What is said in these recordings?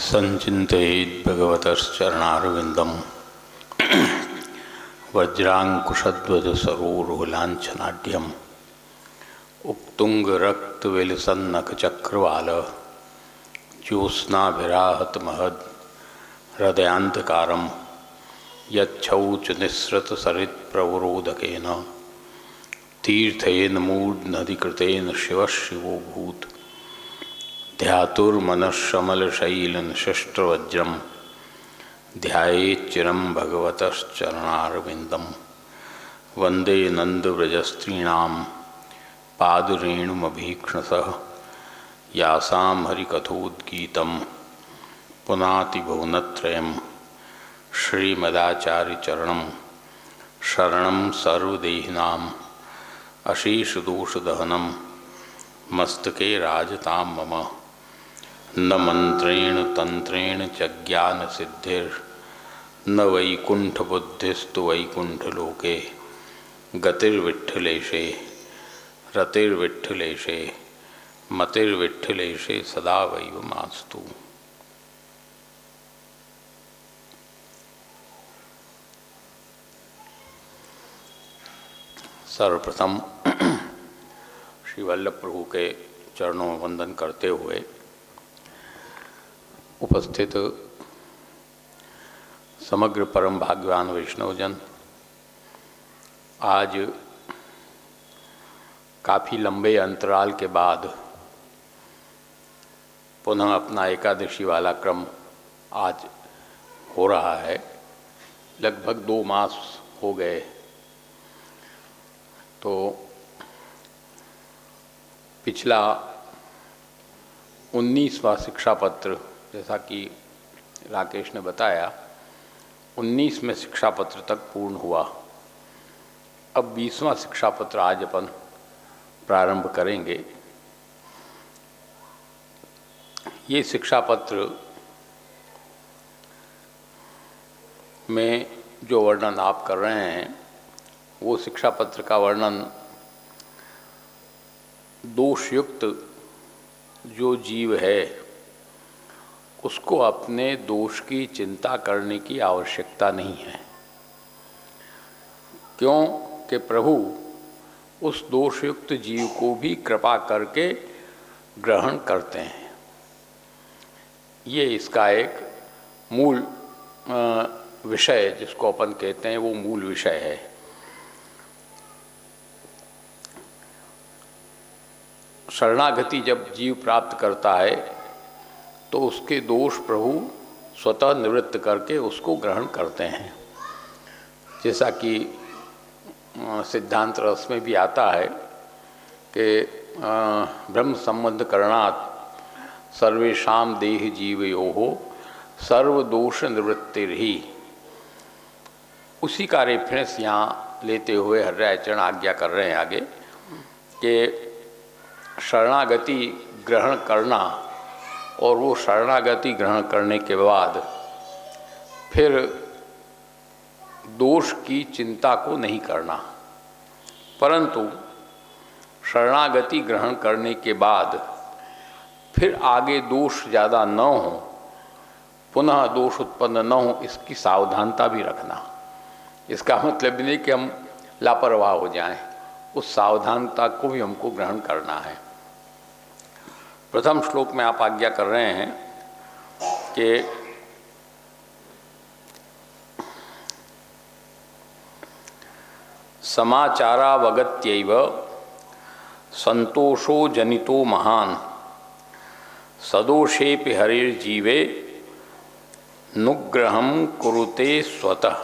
संचिन्तयेत् भगवतश्चरणारविन्दं वज्राङ्कुशध्वजसरोरुहलाञ्छनाढ्यम् उत्तुङ्गरक्तविलसन्नखचक्रवाल ज्योत्स्नाभिराहतमहद् हृदयान्तकारं यच्छौचनिःसृतसरित्प्रवरोधकेन तीर्थेन मूढनदीकृतेन शिवः शिवोऽभूत् ध्यातुर्मनःशमलशैलनिशिष्टवज्रं ध्यायेच्चिरं भगवतश्चरणारविन्दं वन्दे नन्दव्रजस्त्रीणां पादरेणुमभीक्ष्णसः यासां हरिकथोद्गीतं पुनाति भुवनत्रयं श्रीमदाचार्यचरणं शरणं सर्वदेहिनां अशेषदोषदहनं मस्तके राजतां मम न मंत्रेण तंत्रेण च ज्ञानसिद्धिर्न वैकुंठबुद्धिस्तु वैकुंठलोके गतिर्विठ्ठलेशे रतिर्विठ्ठलेशे मतिर्विठ्ठलेशे सदा वैवमास्तु। सर्वप्रथम श्री वल्लभ प्रभु के चरणों में वंदन करते हुए उपस्थित समग्र परम भाग्यवान वैष्णवजन, आज काफ़ी लंबे अंतराल के बाद पुनः अपना एकादशी वाला क्रम आज हो रहा है। लगभग 2 मास हो गए। तो पिछला 19वां शिक्षा पत्र, जैसा कि राकेश ने बताया, 19वें शिक्षा पत्र तक पूर्ण हुआ। अब 20वां शिक्षा पत्र आज अपन प्रारंभ करेंगे। ये शिक्षा पत्र में जो वर्णन आप कर रहे हैं, वो शिक्षा पत्र का वर्णन दोषयुक्त जो जीव है उसको अपने दोष की चिंता करने की आवश्यकता नहीं है, क्योंकि प्रभु उस दोषयुक्त जीव को भी कृपा करके ग्रहण करते हैं। ये इसका एक मूल विषय, जिसको अपन कहते हैं, वो मूल विषय है। शरणागति जब जीव प्राप्त करता है तो उसके दोष प्रभु स्वतः निवृत्त करके उसको ग्रहण करते हैं। जैसा कि सिद्धांत रस में भी आता है कि ब्रह्म संबंध करणात् सर्वेषां देह जीवयोः सर्वदोष निवृत्तिर्हि। उसी का रेफरेंस यहाँ लेते हुए हरिरायचरण आज्ञा कर रहे हैं आगे कि शरणागति ग्रहण करना, और वो शरणागति ग्रहण करने के बाद फिर दोष की चिंता को नहीं करना, परंतु शरणागति ग्रहण करने के बाद फिर आगे दोष ज़्यादा न हो, पुनः दोष उत्पन्न न हो, इसकी सावधानता भी रखना। इसका मतलब नहीं कि हम लापरवाह हो जाएं, उस सावधानता को भी हमको ग्रहण करना है। प्रथम श्लोक में आप आज्ञा कर रहे हैं कि समाचारावगत्यैव संतोषो जनितो महान् सदोषेपि हरिर्जीवे नुग्रहं कुरुते स्वतः।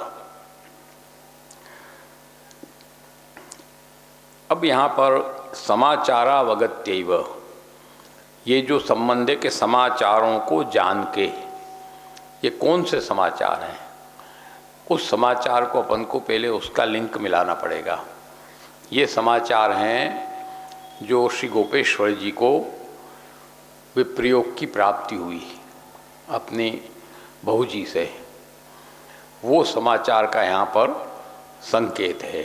अब यहाँ पर समाचारावगत्यैव, ये जो संबंध है कि समाचारों को जान के, ये कौन से समाचार हैं? उस समाचार को अपन को पहले उसका लिंक मिलाना पड़ेगा। ये समाचार हैं जो श्री गोपेश्वर जी को विप्रयोग की प्राप्ति हुई अपनी बहू जी से, वो समाचार का यहाँ पर संकेत है।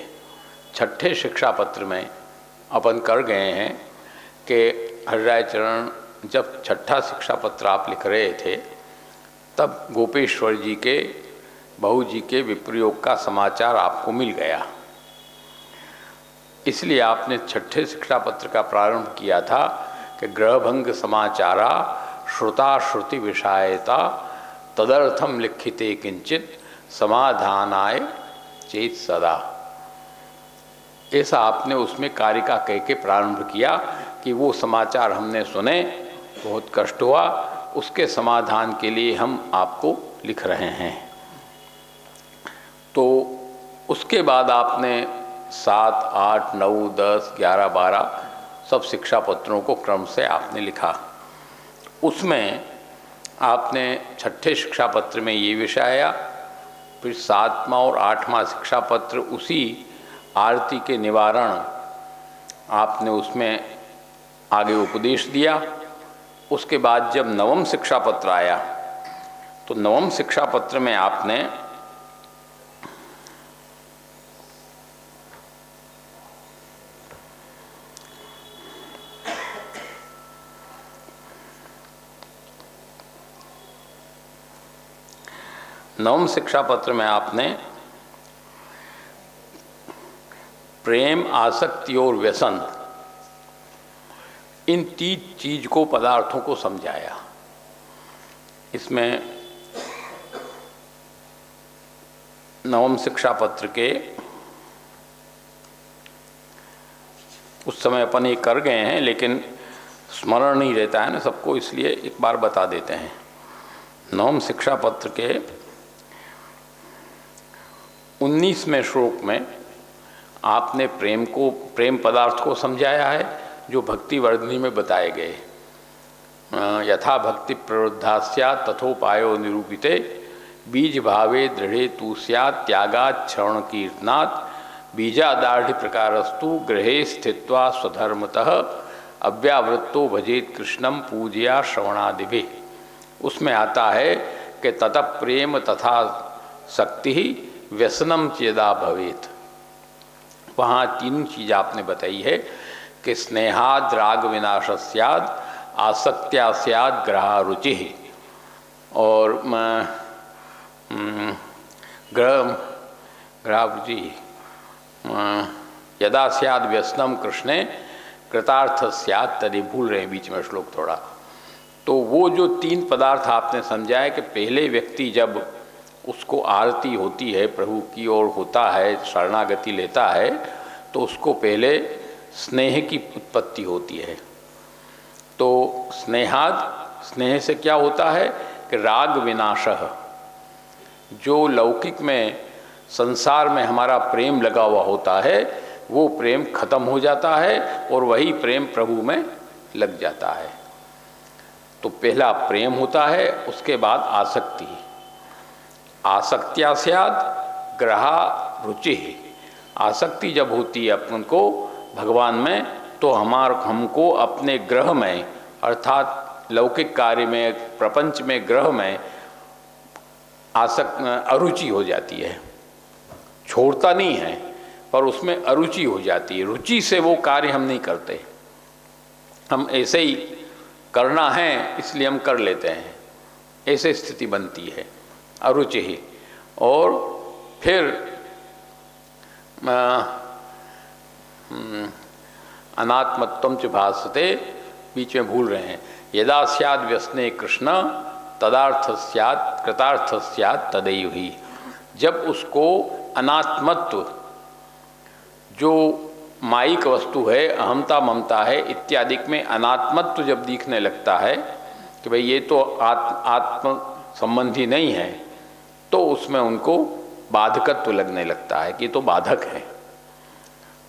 6ठे शिक्षा पत्र में अपन कर गए हैं कि हरिरायचरण जब 6ठा शिक्षा पत्र आप लिख रहे थे तब गोपेश्वर जी के बहू जी के विप्रयोग का समाचार आपको मिल गया। इसलिए आपने छठे शिक्षा पत्र का प्रारंभ किया था कि ग्रहभंग समाचारा श्रुता श्रुति विषायता तदर्थम लिखिते किंचित समाधानाय चेत सदा। ऐसा आपने उसमें कार्य का कह के प्रारंभ किया कि वो समाचार हमने सुने, बहुत कष्ट हुआ, उसके समाधान के लिए हम आपको लिख रहे हैं। तो उसके बाद आपने 7, 8, 9, 10, 11, 12 सब शिक्षा पत्रों को क्रम से आपने लिखा। उसमें आपने छठे शिक्षा पत्र में ये विषय आया, फिर 7वां और 8वां शिक्षा पत्र उसी आरती के निवारण आपने उसमें आगे उपदेश दिया। उसके बाद जब 9वां शिक्षा पत्र आया तो 9वां शिक्षा पत्र में आपने नवम शिक्षा पत्र में आपने प्रेम, आसक्ति और व्यसन, इन 3 चीज को, पदार्थों को समझाया। इसमें नवम शिक्षा पत्र के उस समय अपन ये कर गए हैं, लेकिन स्मरण नहीं रहता है ना सबको, इसलिए एक बार बता देते हैं। नवम शिक्षा पत्र के 19वें श्लोक में आपने प्रेम पदार्थ को समझाया है, जो भक्ति वर्धनी में बताए गए। यथा भक्ति प्रवृद्धा स्यात् तथोपायो निरूपिते बीज भावे दृढ़े तु स्यात् त्यागात् श्रवण कीर्तनात् बीजादाढ़ प्रकारस्तु गृहे स्थित्वा स्वधर्मतः अव्यावृत्तो भजेत कृष्णम पूजया श्रवणादिभिः। उसमें आता है कि ततः प्रेम तथा शक्ति ही व्यसनम चेदा भवेत। वहाँ 3 चीज़ आपने बताई है कि स्नेहाद राग विनाश स्याद, आसक्त्या स्याद ग्रहा रुचि, और ग्रहा रुचि यदा स्याद व्यसनम कृष्णे कृतार्थ स्याद तदि। भूल रहे हैं बीच में श्लोक थोड़ा। तो वो जो 3 पदार्थ आपने समझाया कि पहले व्यक्ति जब उसको आरती होती है प्रभु की ओर होता है, शरणागति लेता है, तो उसको पहले स्नेह की उत्पत्ति होती है। तो स्नेह से क्या होता है कि राग विनाशः, जो लौकिक में संसार में हमारा प्रेम लगा हुआ होता है वो प्रेम खत्म हो जाता है और वही प्रेम प्रभु में लग जाता है। तो पहला प्रेम होता है, उसके बाद आसक्ति। आसक्त्या स्याद ग्रहा रुचि। आसक्ति जब होती है अपन को भगवान में, तो हमको अपने ग्रह में, अर्थात लौकिक कार्य में, प्रपंच में, ग्रह में अरुचि हो जाती है। छोड़ता नहीं है पर उसमें अरुचि हो जाती है। रुचि से वो कार्य हम नहीं करते, हम ऐसे ही करना है इसलिए हम कर लेते हैं, ऐसे स्थिति बनती है, अरुचि ही। और फिर अनात्मत्वम च भासते, बीच में भूल रहे हैं। यदा स्याद व्यसने कृष्ण तदार्थ स्यात् कृतार्थ स्यात् तदैव ही। जब उसको अनात्मत्व, जो मायिक वस्तु है, अहमता ममता है इत्यादि में अनात्मत्व जब दिखने लगता है कि भाई ये तो आत्म संबंधी नहीं है, तो उसमें उनको बाधकत्व लगने लगता है कि ये तो बाधक है।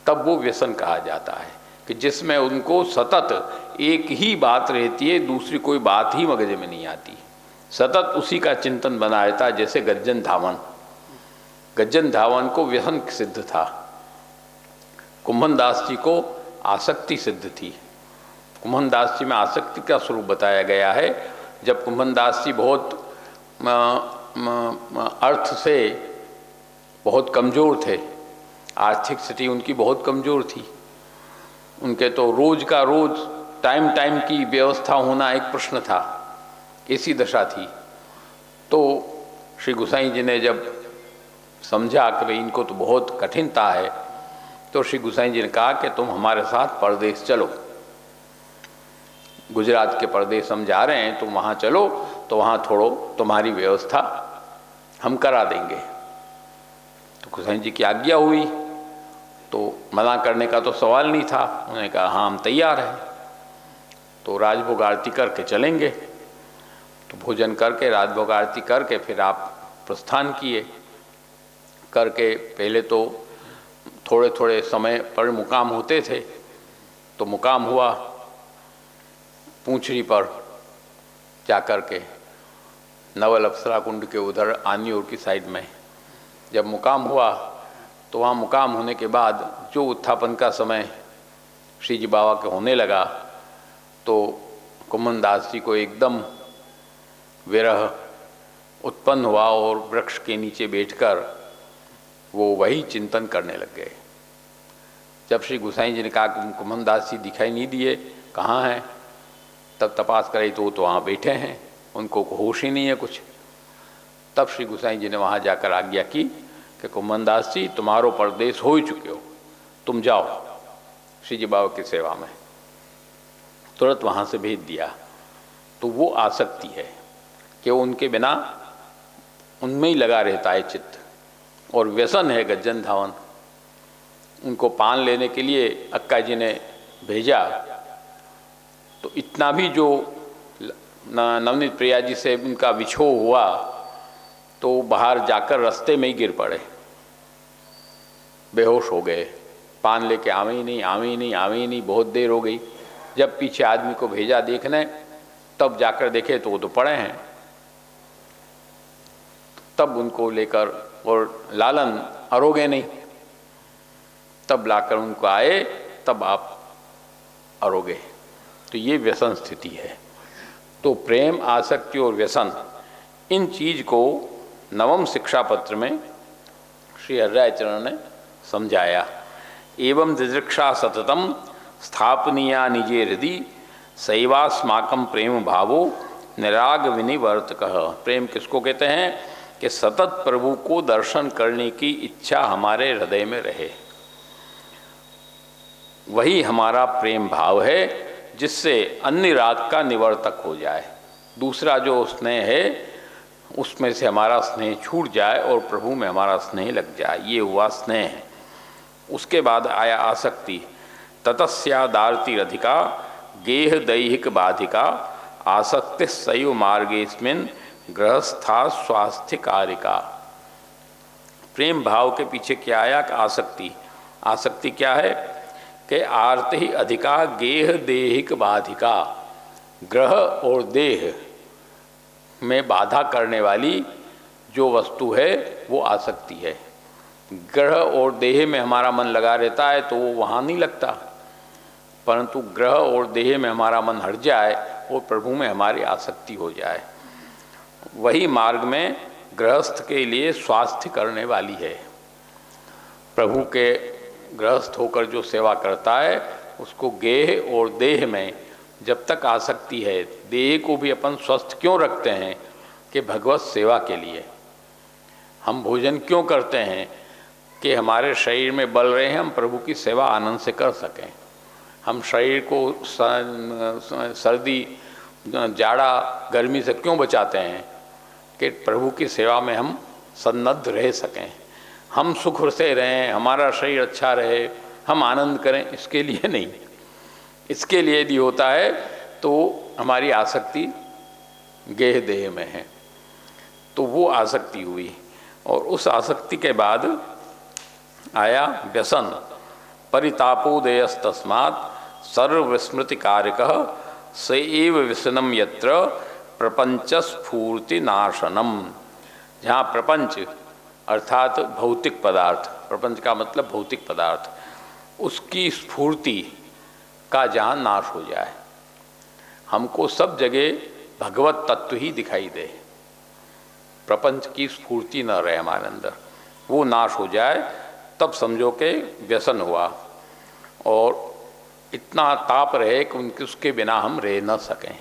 तब वो व्यसन कहा जाता है कि जिसमें उनको सतत एक ही बात रहती है, दूसरी कोई बात ही मगज में नहीं आती, सतत उसी का चिंतन बना रहता है। जैसे गज्जन धावन, गज्जन धावन को व्यसन सिद्ध था, कुंभन दास जी को आसक्ति सिद्ध थी। कुंभन दास जी में आसक्ति का स्वरूप बताया गया है। जब कुंभन दास जी बहुत अर्थ से बहुत कमज़ोर थे, आर्थिक स्थिति उनकी बहुत कमज़ोर थी, उनके तो रोज़ का रोज़ टाइम की व्यवस्था होना एक प्रश्न था, ऐसी दशा थी। तो श्री गोसाई जी ने जब समझा कि भाई इनको तो बहुत कठिनता है, तो श्री गोसाई जी ने कहा कि तुम हमारे साथ परदेश चलो, गुजरात के परदेश हम जा रहे हैं, तुम वहाँ चलो, तो वहाँ थोड़ो तुम्हारी व्यवस्था हम करा देंगे। तो गोसाई जी की आज्ञा हुई, तो मना करने का तो सवाल नहीं था। उन्होंने कहा हाँ हम तैयार हैं, तो राजभोग आरती करके चलेंगे। तो भोजन करके राजभोग आरती करके फिर आप प्रस्थान किए। करके पहले तो थोड़े थोड़े समय पर मुकाम होते थे, तो मुकाम हुआ पूंछड़ी पर जाकर के नवल अप्सरा कुंड के उधर आनियोर की साइड में। जब मुकाम हुआ तो वहाँ मुकाम होने के बाद जो उत्थापन का समय श्री जी बाबा के होने लगा, तो कुमन दास जी को एकदम विरह उत्पन्न हुआ और वृक्ष के नीचे बैठकर वो वही चिंतन करने लग गए। जब श्री गोसाई जी ने कहा कि कुमन दास जी दिखाई नहीं दिए, कहाँ हैं, तब तपास कराई तो वो तो वहाँ बैठे हैं, उनको होश ही नहीं है कुछ। तब श्री गोसाई जी ने वहाँ जाकर आज्ञा की कि कुमन दास जी तुम्हारो परदेश हो ही चुके हो, तुम जाओ श्री जी बाबा की सेवा में। तुरंत वहाँ से भेज दिया। तो वो आसक्ति है कि उनके बिना उनमें ही लगा रहता है चित्त, और व्यसन है गज्जन धावन। उनको पान लेने के लिए अक्का जी ने भेजा, तो इतना भी जो नवनीत प्रिया जी से उनका विछोह हुआ, तो बाहर जाकर रास्ते में ही गिर पड़े, बेहोश हो गए। पान लेके आवे ही नहीं, आवे ही नहीं, आवे ही नहीं, बहुत देर हो गई। जब पीछे आदमी को भेजा देखने, तब जाकर देखे तो वो तो पड़े हैं। तब उनको लेकर, और लालन अरोगे नहीं, तब लाकर उनको आए, तब आप अरोगे। तो ये व्यसन स्थिति है। तो प्रेम, आसक्ति और व्यसन, इन चीज को नवम शिक्षा पत्र में श्री हरिराय चरण ने समझाया। एवं दिदृक्षा सततम स्थापनीया निजे हृदि सैवास्माकम प्रेम भावो निराग विनिवर्तकः। प्रेम किसको कहते हैं कि सतत प्रभु को दर्शन करने की इच्छा हमारे हृदय में रहे, वही हमारा प्रेम भाव है, जिससे अन्य राग का निवर्तक हो जाए। दूसरा जो स्नेह है उसमें से हमारा स्नेह छूट जाए और प्रभु में हमारा स्नेह लग जाए, ये हुआ स्नेह है। उसके बाद आया आसक्ति। ततस्यादार्तिरधिका गेह दैहिक बाधिका आसक्ति सैव मार्गेस्मिन् गृहस्था स्वास्थ्य कारिका। प्रेम भाव के पीछे क्या आया कि आसक्ति। आसक्ति क्या है कि आर्ति ही अधिका गेह देहिक बाधिका, ग्रह और देह में बाधा करने वाली जो वस्तु है वो आसक्ति है। ग्रह और देह में हमारा मन लगा रहता है तो वो वहाँ नहीं लगता, परंतु ग्रह और देह में हमारा मन हट जाए और प्रभु में हमारी आसक्ति हो जाए, वही मार्ग में गृहस्थ के लिए स्वास्थ्य करने वाली है। प्रभु के गृहस्थ होकर जो सेवा करता है उसको गेह और देह में जब तक आसक्ति है, देह को भी अपन स्वस्थ क्यों रखते हैं कि भगवत सेवा के लिए। हम भोजन क्यों करते हैं कि हमारे शरीर में बल रहे हैं, हम प्रभु की सेवा आनंद से कर सकें। हम शरीर को सर्दी, जाड़ा, गर्मी से क्यों बचाते हैं कि प्रभु की सेवा में हम सन्नद्ध रह सकें, हम सुख से रहें, हमारा शरीर अच्छा रहे, हम आनंद करें, इसके लिए नहीं। इसके लिए यदि होता है तो हमारी आसक्ति गेह देह में है, तो वो आसक्ति हुई। और उस आसक्ति के बाद आया व्यसन। परितापोदयस्तस्मात् सर्वस्मृति कारकः स एव व्यसनम यत्र प्रपंच स्फूर्ति नाशनम। जहाँ प्रपंच अर्थात भौतिक पदार्थ, प्रपंच का मतलब भौतिक पदार्थ, उसकी स्फूर्ति का जहाँ नाश हो जाए, हमको सब जगह भगवत तत्व ही दिखाई दे, प्रपंच की स्फूर्ति न रहे हमारे अंदर, वो नाश हो जाए, तब समझो कि व्यसन हुआ। और इतना ताप रहे कि उसके बिना हम रह न सकें।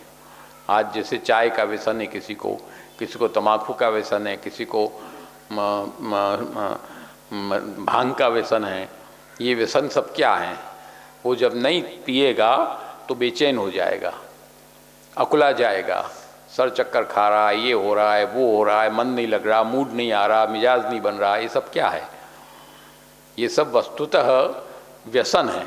आज जैसे चाय का व्यसन है किसी को, किसी को तम्बाकू का व्यसन है, किसी को भांग का व्यसन है। ये व्यसन सब क्या हैं? वो जब नहीं पिएगा तो बेचैन हो जाएगा, अकुला जाएगा, सर चक्कर खा रहा है, ये हो रहा है, वो हो रहा है, मन नहीं लग रहा, मूड नहीं आ रहा, मिजाज नहीं बन रहा। ये सब क्या है? ये सब वस्तुतः व्यसन है।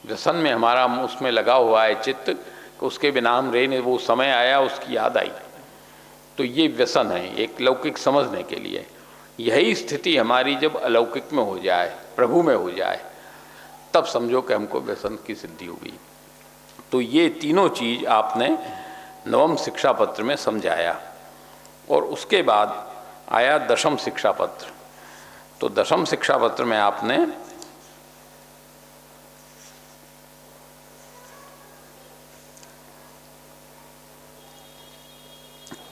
व्यसन में हमारा उसमें लगा हुआ है चित्त, उसके बिना हम रह नहीं। वो समय आया, उसकी याद आई, तो ये व्यसन है एक लौकिक समझने के लिए। यही स्थिति हमारी जब अलौकिक में हो जाए, प्रभु में हो जाए, तब समझो कि हमको व्यसन की सिद्धि हुई। तो ये तीनों चीज आपने नवम शिक्षा पत्र में समझाया। और उसके बाद आया दशम शिक्षा पत्र। तो दशम शिक्षा पत्र में आपने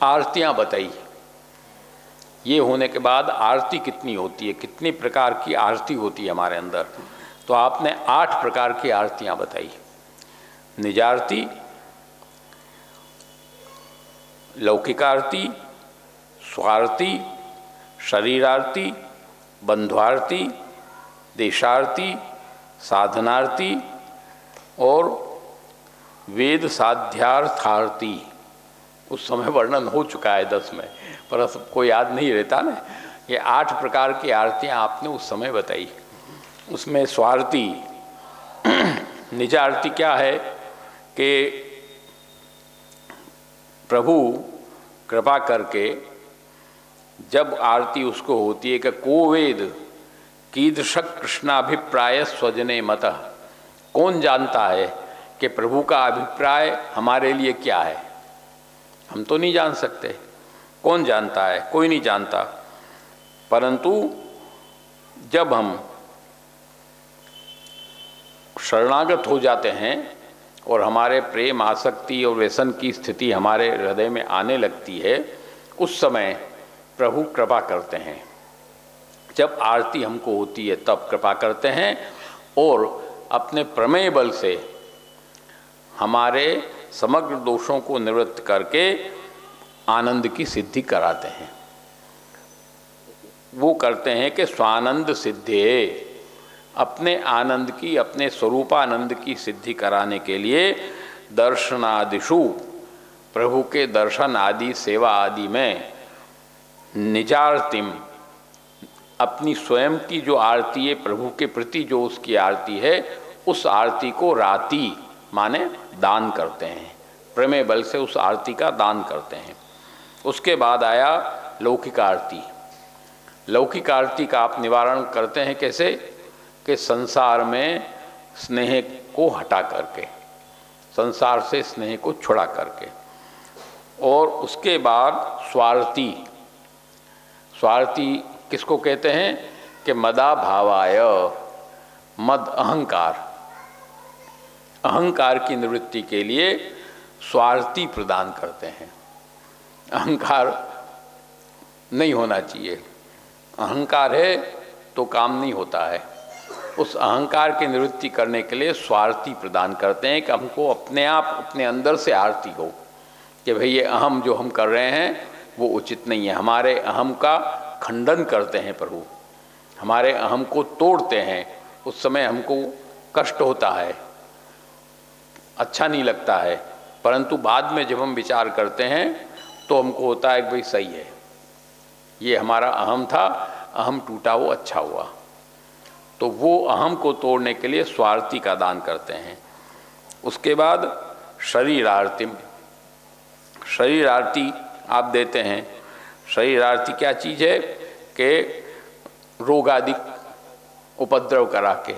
आरतियां बताई। ये होने के बाद आरती कितनी होती है, कितनी प्रकार की आरती होती है हमारे अंदर, तो आपने 8 प्रकार की आरतियां बताई। निज आरती, लौकिक आरती, स्वारती, शरीर आरती, बंध्वारती, देशारती, साधनारती और वेद साध्यार्थारती। उस समय वर्णन हो चुका है 10 में, पर सबको याद नहीं रहता ना। ये 8 प्रकार की आरतियां आपने उस समय बताई। उसमें स्वारती, निज आरती क्या है कि प्रभु कृपा करके जब आरती उसको होती है कि को वेद कीदृश कृष्णाभिप्राय स्वजने मतः। कौन जानता है कि प्रभु का अभिप्राय हमारे लिए क्या है? हम तो नहीं जान सकते। कौन जानता है? कोई नहीं जानता। परंतु जब हम शरणागत हो जाते हैं और हमारे प्रेम, आसक्ति और व्यसन की स्थिति हमारे हृदय में आने लगती है, उस समय प्रभु कृपा करते हैं। जब आरती हमको होती है तब कृपा करते हैं और अपने प्रमेय बल से हमारे समग्र दोषों को निवृत्त करके आनंद की सिद्धि कराते हैं। वो करते हैं कि स्वानंद सिद्धे, अपने आनंद की, अपने स्वरूपानंद की सिद्धि कराने के लिए दर्शनादिषु, प्रभु के दर्शन आदि, सेवा आदि में निजारतिम, अपनी स्वयं की जो आरती है, प्रभु के प्रति जो उसकी आरती है, उस आरती को राती माने दान करते हैं। प्रमेय बल से उस आरती का दान करते हैं। उसके बाद आया लौकिक आरती। लौकिक आरती का आप निवारण करते हैं कैसे? कि संसार में स्नेह को हटा करके, संसार से स्नेह को छुड़ा करके। और उसके बाद स्वार्थी। स्वार्थी किसको कहते हैं? कि मदा भावाय, मद अहंकार, अहंकार की निवृत्ति के लिए स्वार्थी प्रदान करते हैं। अहंकार नहीं होना चाहिए। अहंकार है तो काम नहीं होता है। उस अहंकार की निवृत्ति करने के लिए स्वार्थी प्रदान करते हैं कि हमको अपने आप, अपने अंदर से आरती हो कि भाई ये अहम जो हम कर रहे हैं वो उचित नहीं है। हमारे अहम का खंडन करते हैं प्रभु, हमारे अहम को तोड़ते हैं। उस समय हमको कष्ट होता है, अच्छा नहीं लगता है, परंतु बाद में जब हम विचार करते हैं तो हमको होता है कि भाई सही है, ये हमारा अहम था, अहम टूटा, वो अच्छा हुआ। तो वो अहम को तोड़ने के लिए स्वार्थी का दान करते हैं। उसके बाद शरीर आरती। शरीर आरती आप देते हैं। शरीर आरती क्या चीज़ है? कि रोग आदि उपद्रव करा के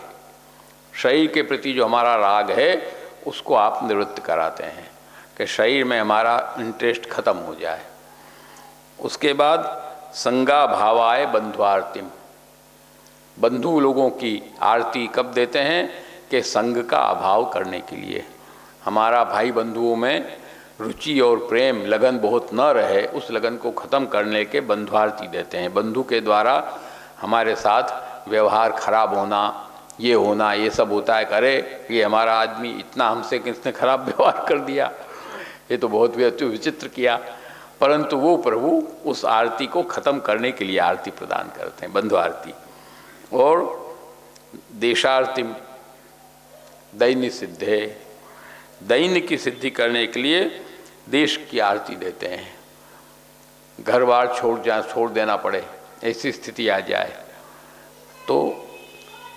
शरीर के प्रति जो हमारा राग है उसको आप निवृत्त कराते हैं कि शरीर में हमारा इंटरेस्ट खत्म हो जाए। उसके बाद संगा भावाय बंध्वारतिम। बंधु लोगों की आरती कब देते हैं? कि संग का अभाव करने के लिए। हमारा भाई बंधुओं में रुचि और प्रेम, लगन बहुत न रहे, उस लगन को ख़त्म करने के बंध्वारती देते हैं। बंधु के द्वारा हमारे साथ व्यवहार खराब होना, ये होना, ये सब होता है। करे ये हमारा आदमी इतना हमसे किसने खराब व्यवहार कर दिया, ये तो बहुत विचित्र किया। परंतु वो प्रभु उस आरती को खत्म करने के लिए आरती प्रदान करते हैं, बंधु आरती। और देशार्तिम दैन्य सिद्धे, दैन्य की सिद्धि करने के लिए देश की आरती देते हैं। घर बार छोड़ देना पड़े, ऐसी स्थिति आ जाए तो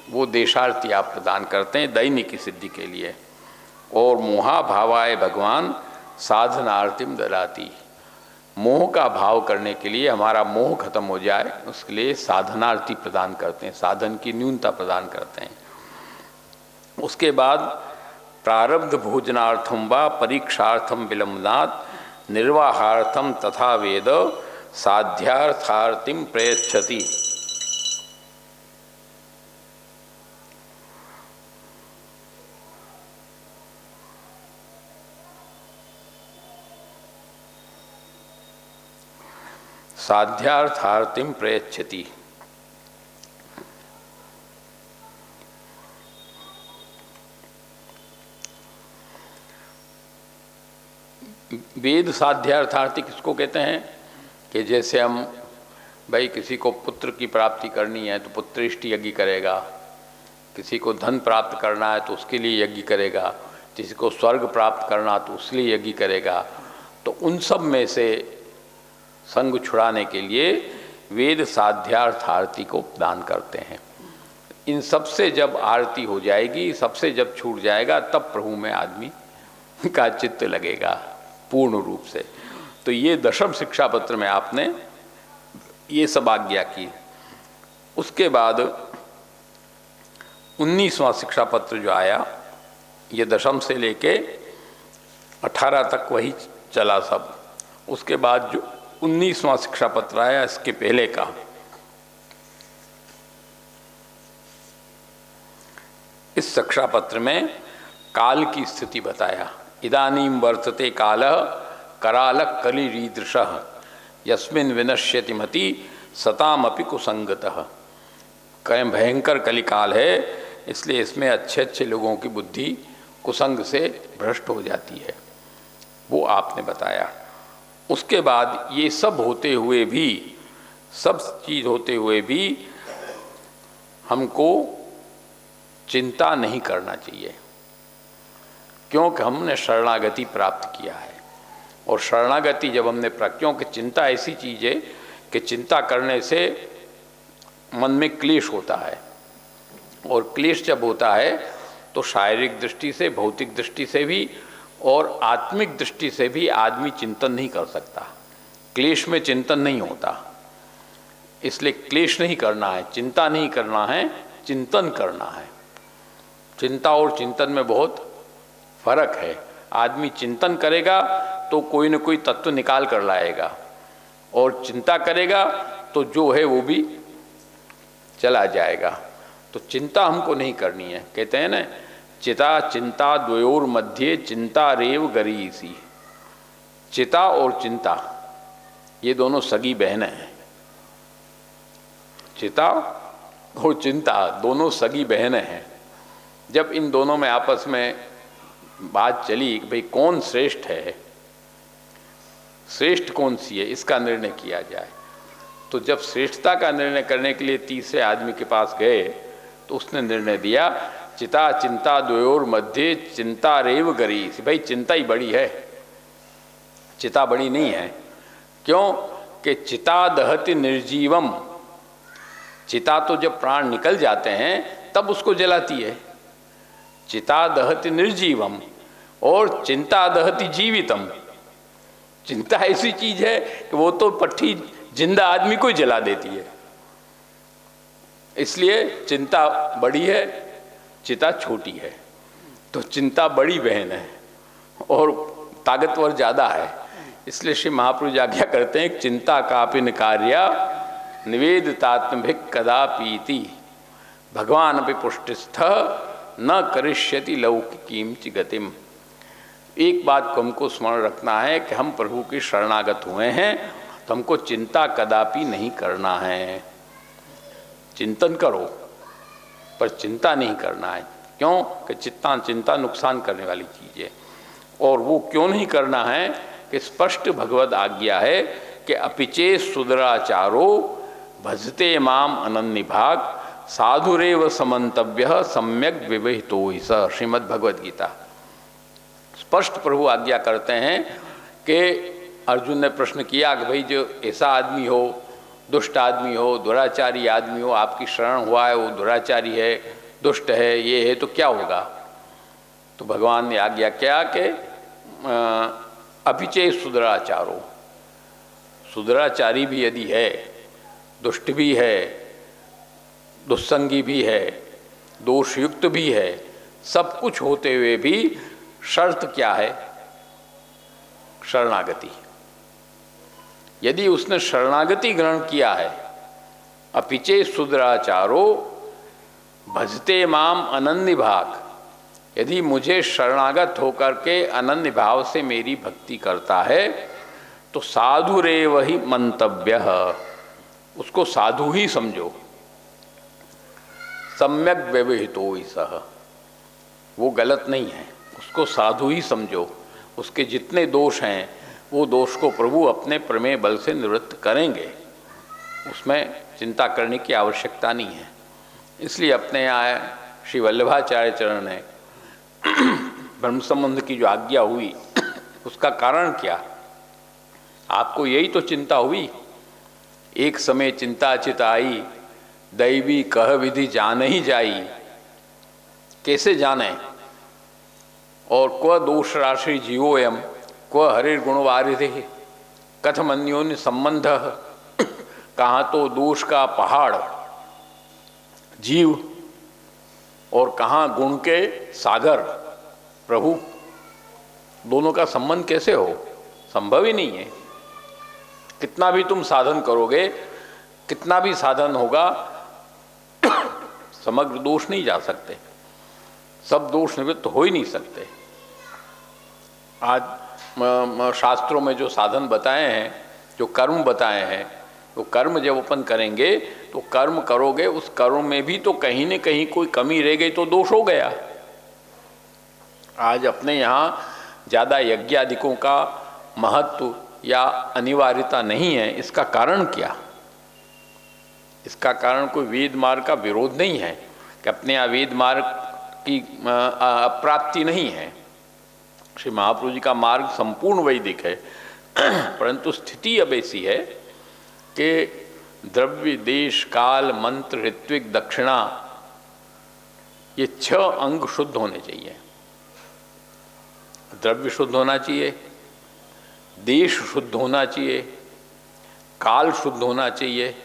वो देशार्ती आप प्रदान करते हैं दैन्य की सिद्धि के लिए। और मोहा भावाय भगवान साधनार्तिम ददाति, मोह का भाव करने के लिए, हमारा मोह खत्म हो जाए उसके लिए साधनार्थी प्रदान करते हैं, साधन की न्यूनता प्रदान करते हैं। उसके बाद प्रारब्ध भोजनार्थम व परीक्षार्थम विलंबनात् निर्वाहार्थम तथा वेद साध्यार्थार्तिम प्रयच्छति। साध्यार्थार्तिम प्रयच्छति। वेद साध्यार्थार्थी किसको कहते हैं कि जैसे हम भाई किसी को पुत्र की प्राप्ति करनी है तो पुत्रेष्ट यज्ञ करेगा, किसी को धन प्राप्त करना है तो उसके लिए यज्ञ करेगा, किसी को स्वर्ग प्राप्त करना तो उसके लिए यज्ञ करेगा। तो उन सब में से संग छुड़ाने के लिए वेद साध्यार्थ आरती को दान करते हैं। इन सब से जब आरती हो जाएगी, सबसे जब छूट जाएगा, तब प्रभु में आदमी का चित्त लगेगा पूर्ण रूप से। तो ये दशम शिक्षा पत्र में आपने ये सब आज्ञा की। उसके बाद 19वां शिक्षा पत्र जो आया, ये दशम से लेके 18 तक वही चला सब। उसके बाद जो 19वां शिक्षा पत्र आया, इसके पहले का, इस शिक्षा पत्र में काल की स्थिति बताया। इदानीम वर्तते कालः करालः कलिरीदृशः यस्मिन् विनश्यति मति सतामपि कुसंगतः। कहीं भयंकर कलिकाल है, इसलिए इसमें अच्छे अच्छे लोगों की बुद्धि कुसंग से भ्रष्ट हो जाती है, वो आपने बताया। उसके बाद ये सब होते हुए भी, सब चीज़ होते हुए भी हमको चिंता नहीं करना चाहिए, क्योंकि हमने शरणागति प्राप्त किया है। और शरणागति जब हमने प्राप्त, क्योंकि चिंता ऐसी चीज़ है कि चिंता करने से मन में क्लेश होता है, और क्लेश जब होता है तो शारीरिक दृष्टि से, भौतिक दृष्टि से भी और आत्मिक दृष्टि से भी आदमी चिंतन नहीं कर सकता। क्लेश में चिंतन नहीं होता, इसलिए क्लेश नहीं करना है, चिंता नहीं करना है, चिंतन करना है। चिंता और चिंतन में बहुत फर्क है। आदमी चिंतन करेगा तो कोई न कोई तत्व निकाल कर लाएगा, और चिंता करेगा तो जो है वो भी चला जाएगा। तो चिंता हमको नहीं करनी है। कहते हैं ना, चिता चिंता द्वयोर मध्य चिंता रेव गरीसी। चिता और चिंता ये दोनों सगी बहनें हैं। चिता और चिंता दोनों सगी बहनें हैं। जब इन दोनों में आपस में बात चली कि भाई कौन श्रेष्ठ है, श्रेष्ठ कौन सी है, इसका निर्णय किया जाए, तो जब श्रेष्ठता का निर्णय करने के लिए तीसरे आदमी के पास गए तो उसने निर्णय दिया, चिता चिंता द्वयोर मध्य चिंता रेव गरीसी। भाई चिंता ही बड़ी है, चिता बड़ी नहीं है। क्यों कि चिता दहति निर्जीवम। चिता तो जब प्राण निकल जाते हैं तब उसको जलाती है। चिता दहति निर्जीवम और चिंता दहति जीवितम। चिंता ऐसी चीज है कि वो तो पट्टी जिंदा आदमी को ही जला देती है। इसलिए चिंता बड़ी है, चिता छोटी है। तो चिंता बड़ी बहन है और ताकतवर ज़्यादा है। इसलिए श्री महापुरुष आज्ञा करते हैं, चिंता कापिन कार्या निवेदितात्मभिक कदापीति भगवान अपि पुष्टिस्थ न करिष्यति लौकिकीम च गतिम। एक बात को हमको स्मरण रखना है कि हम प्रभु के शरणागत हुए हैं, तो हमको चिंता कदापि नहीं करना है। चिंतन करो पर चिंता नहीं करना है। क्यों कि चिंता नुकसान करने वाली चीज़ है। और वो क्यों नहीं करना है कि स्पष्ट भगवद आज्ञा है कि अपिचे सुदराचारो भजते माम अनन्य भाग साधुरेव समन्तव्य सम्यक विवहितो ही स। श्रीमद् भगवद गीता। स्पष्ट प्रभु आज्ञा करते हैं कि अर्जुन ने प्रश्न किया कि भाई जो ऐसा आदमी हो, दुष्ट आदमी हो, दुराचारी आदमी हो, आपकी शरण हुआ है, वो दुराचारी है, दुष्ट है, ये है, तो क्या होगा? तो भगवान ने आज्ञा क्या कि अपिचे सुदराचारो, सुदराचारी भी यदि है, दुष्ट भी है, दुस्संगी भी है, दोषयुक्त भी है, सब कुछ होते हुए भी शर्त क्या है? शरणागति। यदि उसने शरणागति ग्रहण किया है, अपिचे सुदराचारो भजते माम अनन्य भाग, यदि मुझे शरणागत होकर के अनन्य भाव से मेरी भक्ति करता है तो साधुरेव ही मंतव्य, उसको साधु ही समझो। सम्यक व्यवहितो ही सह, वो गलत नहीं है, उसको साधु ही समझो। उसके जितने दोष हैं वो दोष को प्रभु अपने प्रमेय बल से निवृत्त करेंगे, उसमें चिंता करने की आवश्यकता नहीं है। इसलिए अपने यहाँ श्री वल्लभाचार्य चरण ने ब्रह्म संबंध की जो आज्ञा हुई उसका कारण क्या? आपको यही तो चिंता हुई। एक समय चिंता चित आई, दैवी कह विधि जान ही जाई। कैसे जाने? और क्व दोष राशि जीवोयम क्व हरिर्गुण वारिधि कथम अन्योन्य संबंध। कहाँ तो दोष का पहाड़ जीव और कहाँ गुण के सागर प्रभु, दोनों का संबंध कैसे हो? संभव ही नहीं है। कितना भी तुम साधन करोगे, कितना भी साधन होगा, समग्र दोष नहीं जा सकते, सब दोष निवृत्त हो ही नहीं सकते। आज शास्त्रों में जो साधन बताए हैं, जो कर्म बताए हैं, तो कर्म जब अपन करेंगे तो कर्म करोगे, उस कर्म में भी तो कहीं न कहीं कोई कमी रह गई तो दोष हो गया। आज अपने यहाँ ज़्यादा यज्ञादिकों का महत्व या अनिवार्यता नहीं है, इसका कारण क्या? इसका कारण कोई वेद मार्ग का विरोध नहीं है कि अपने यहाँ वेद मार्ग की प्राप्ति नहीं है। श्री महाप्रभु जी का मार्ग संपूर्ण वैदिक है, परंतु स्थिति अब ऐसी है कि द्रव्य, देश, काल, मंत्र, ऋत्विक, दक्षिणा, ये 6 अंग शुद्ध होने चाहिए। द्रव्य शुद्ध होना चाहिए, देश शुद्ध होना चाहिए, काल शुद्ध होना चाहिए।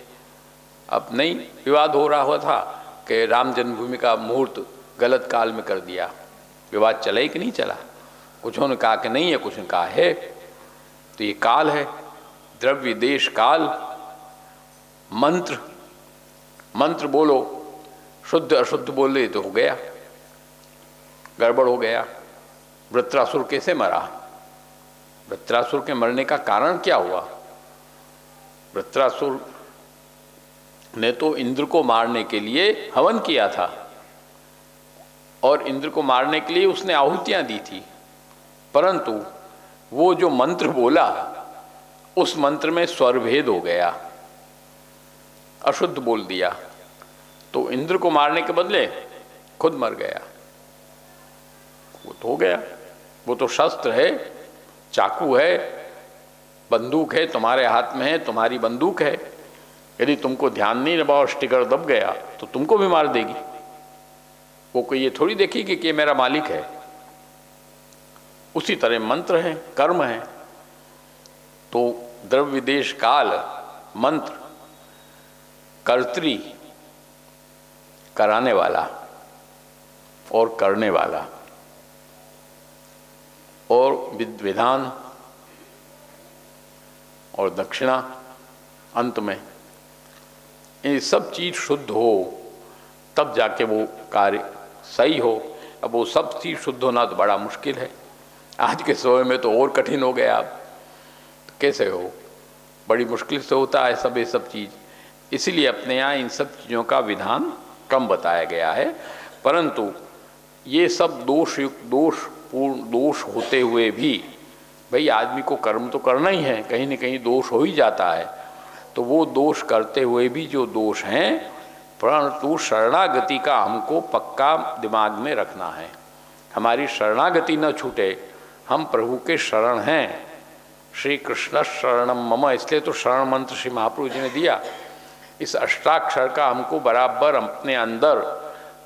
अब नहीं विवाद हो रहा हुआ था कि राम जन्मभूमि का मुहूर्त गलत काल में कर दिया, विवाद चला ही कि नहीं चला? कुछ ने कहा कि नहीं है, कुछ ने कहा है। तो ये काल है, द्रव्य, देश, काल, मंत्र, मंत्र बोलो, शुद्ध अशुद्ध बोले तो हो गया, गड़बड़ हो गया। वृत्रासुर कैसे मरा? वृत्रासुर के मरने का कारण क्या हुआ? वृत्रासुर ने तो इंद्र को मारने के लिए हवन किया था और इंद्र को मारने के लिए उसने आहुतियां दी थी, परंतु वो जो मंत्र बोला उस मंत्र में स्वरभेद हो गया, अशुद्ध बोल दिया, तो इंद्र को मारने के बदले खुद मर गया। वो तो हो गया, वो तो शस्त्र है, चाकू है, बंदूक है, तुम्हारे हाथ में है, तुम्हारी बंदूक है। यदि तुमको ध्यान नहीं रहा और स्टिकर दब गया तो तुमको भी मार देगी। वो कोई ये थोड़ी देखेगी कि ये मेरा मालिक है। उसी तरह मंत्र है, कर्म है। तो द्रव्य, देश, काल, मंत्र, कर्त्री, कराने वाला और करने वाला, और विधान और दक्षिणा, अंत में ये सब चीज शुद्ध हो तब जाके वो कार्य सही हो। अब वो सब चीज शुद्ध होना तो बड़ा मुश्किल है। आज के समय में तो और कठिन हो गया। अब तो कैसे हो? बड़ी मुश्किल से होता है सब ये सब चीज़। इसीलिए अपने यहाँ इन सब चीज़ों का विधान कम बताया गया है, परंतु ये सब दोषयुक्त, दोषपूर्ण, दोष होते हुए भी भाई आदमी को कर्म तो करना ही है, कहीं न कहीं दोष हो ही जाता है, तो वो दोष करते हुए भी जो दोष हैं, परंतु शरणागति का हमको पक्का दिमाग में रखना है। हमारी शरणागति न छूटे, हम प्रभु के शरण हैं। श्री कृष्ण शरणम मम, इसलिए तो शरण मंत्र श्री महाप्रभु जी ने दिया। इस अष्टाक्षर का हमको बराबर अपने अंदर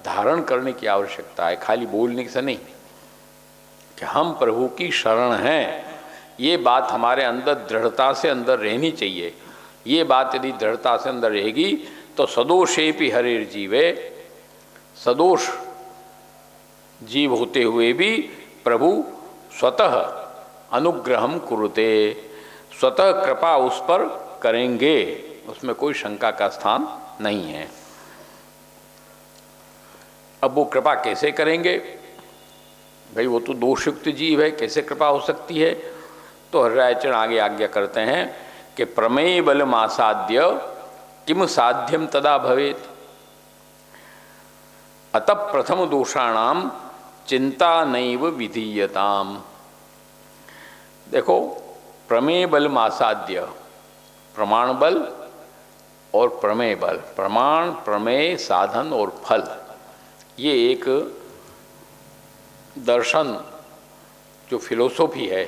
धारण करने की आवश्यकता है, खाली बोलने से नहीं, कि हम प्रभु की शरण हैं। ये बात हमारे अंदर दृढ़ता से अंदर रहनी चाहिए। ये बात यदि दृढ़ता से अंदर रहेगी तो सदोषेपि हरिर जीवे, सदोष जीव होते हुए भी प्रभु स्वतः अनुग्रहम कुरुते, स्वतः कृपा उस पर करेंगे, उसमें कोई शंका का स्थान नहीं है। अब वो कृपा कैसे करेंगे? भाई वो तो दोषयुक्त जीव है, कैसे कृपा हो सकती है? तो हरिरायचरण आगे आज्ञा करते हैं कि प्रमेय बलम आसाद्य किम साध्यम तदा भवेत, अतः प्रथम दोषाणाम चिंता नैव विधीयताम। देखो, प्रमेय बल आसाद्य, प्रमाण बल और प्रमेय बल, प्रमाण, प्रमेय, साधन और फल, ये एक दर्शन जो फिलोसॉफी है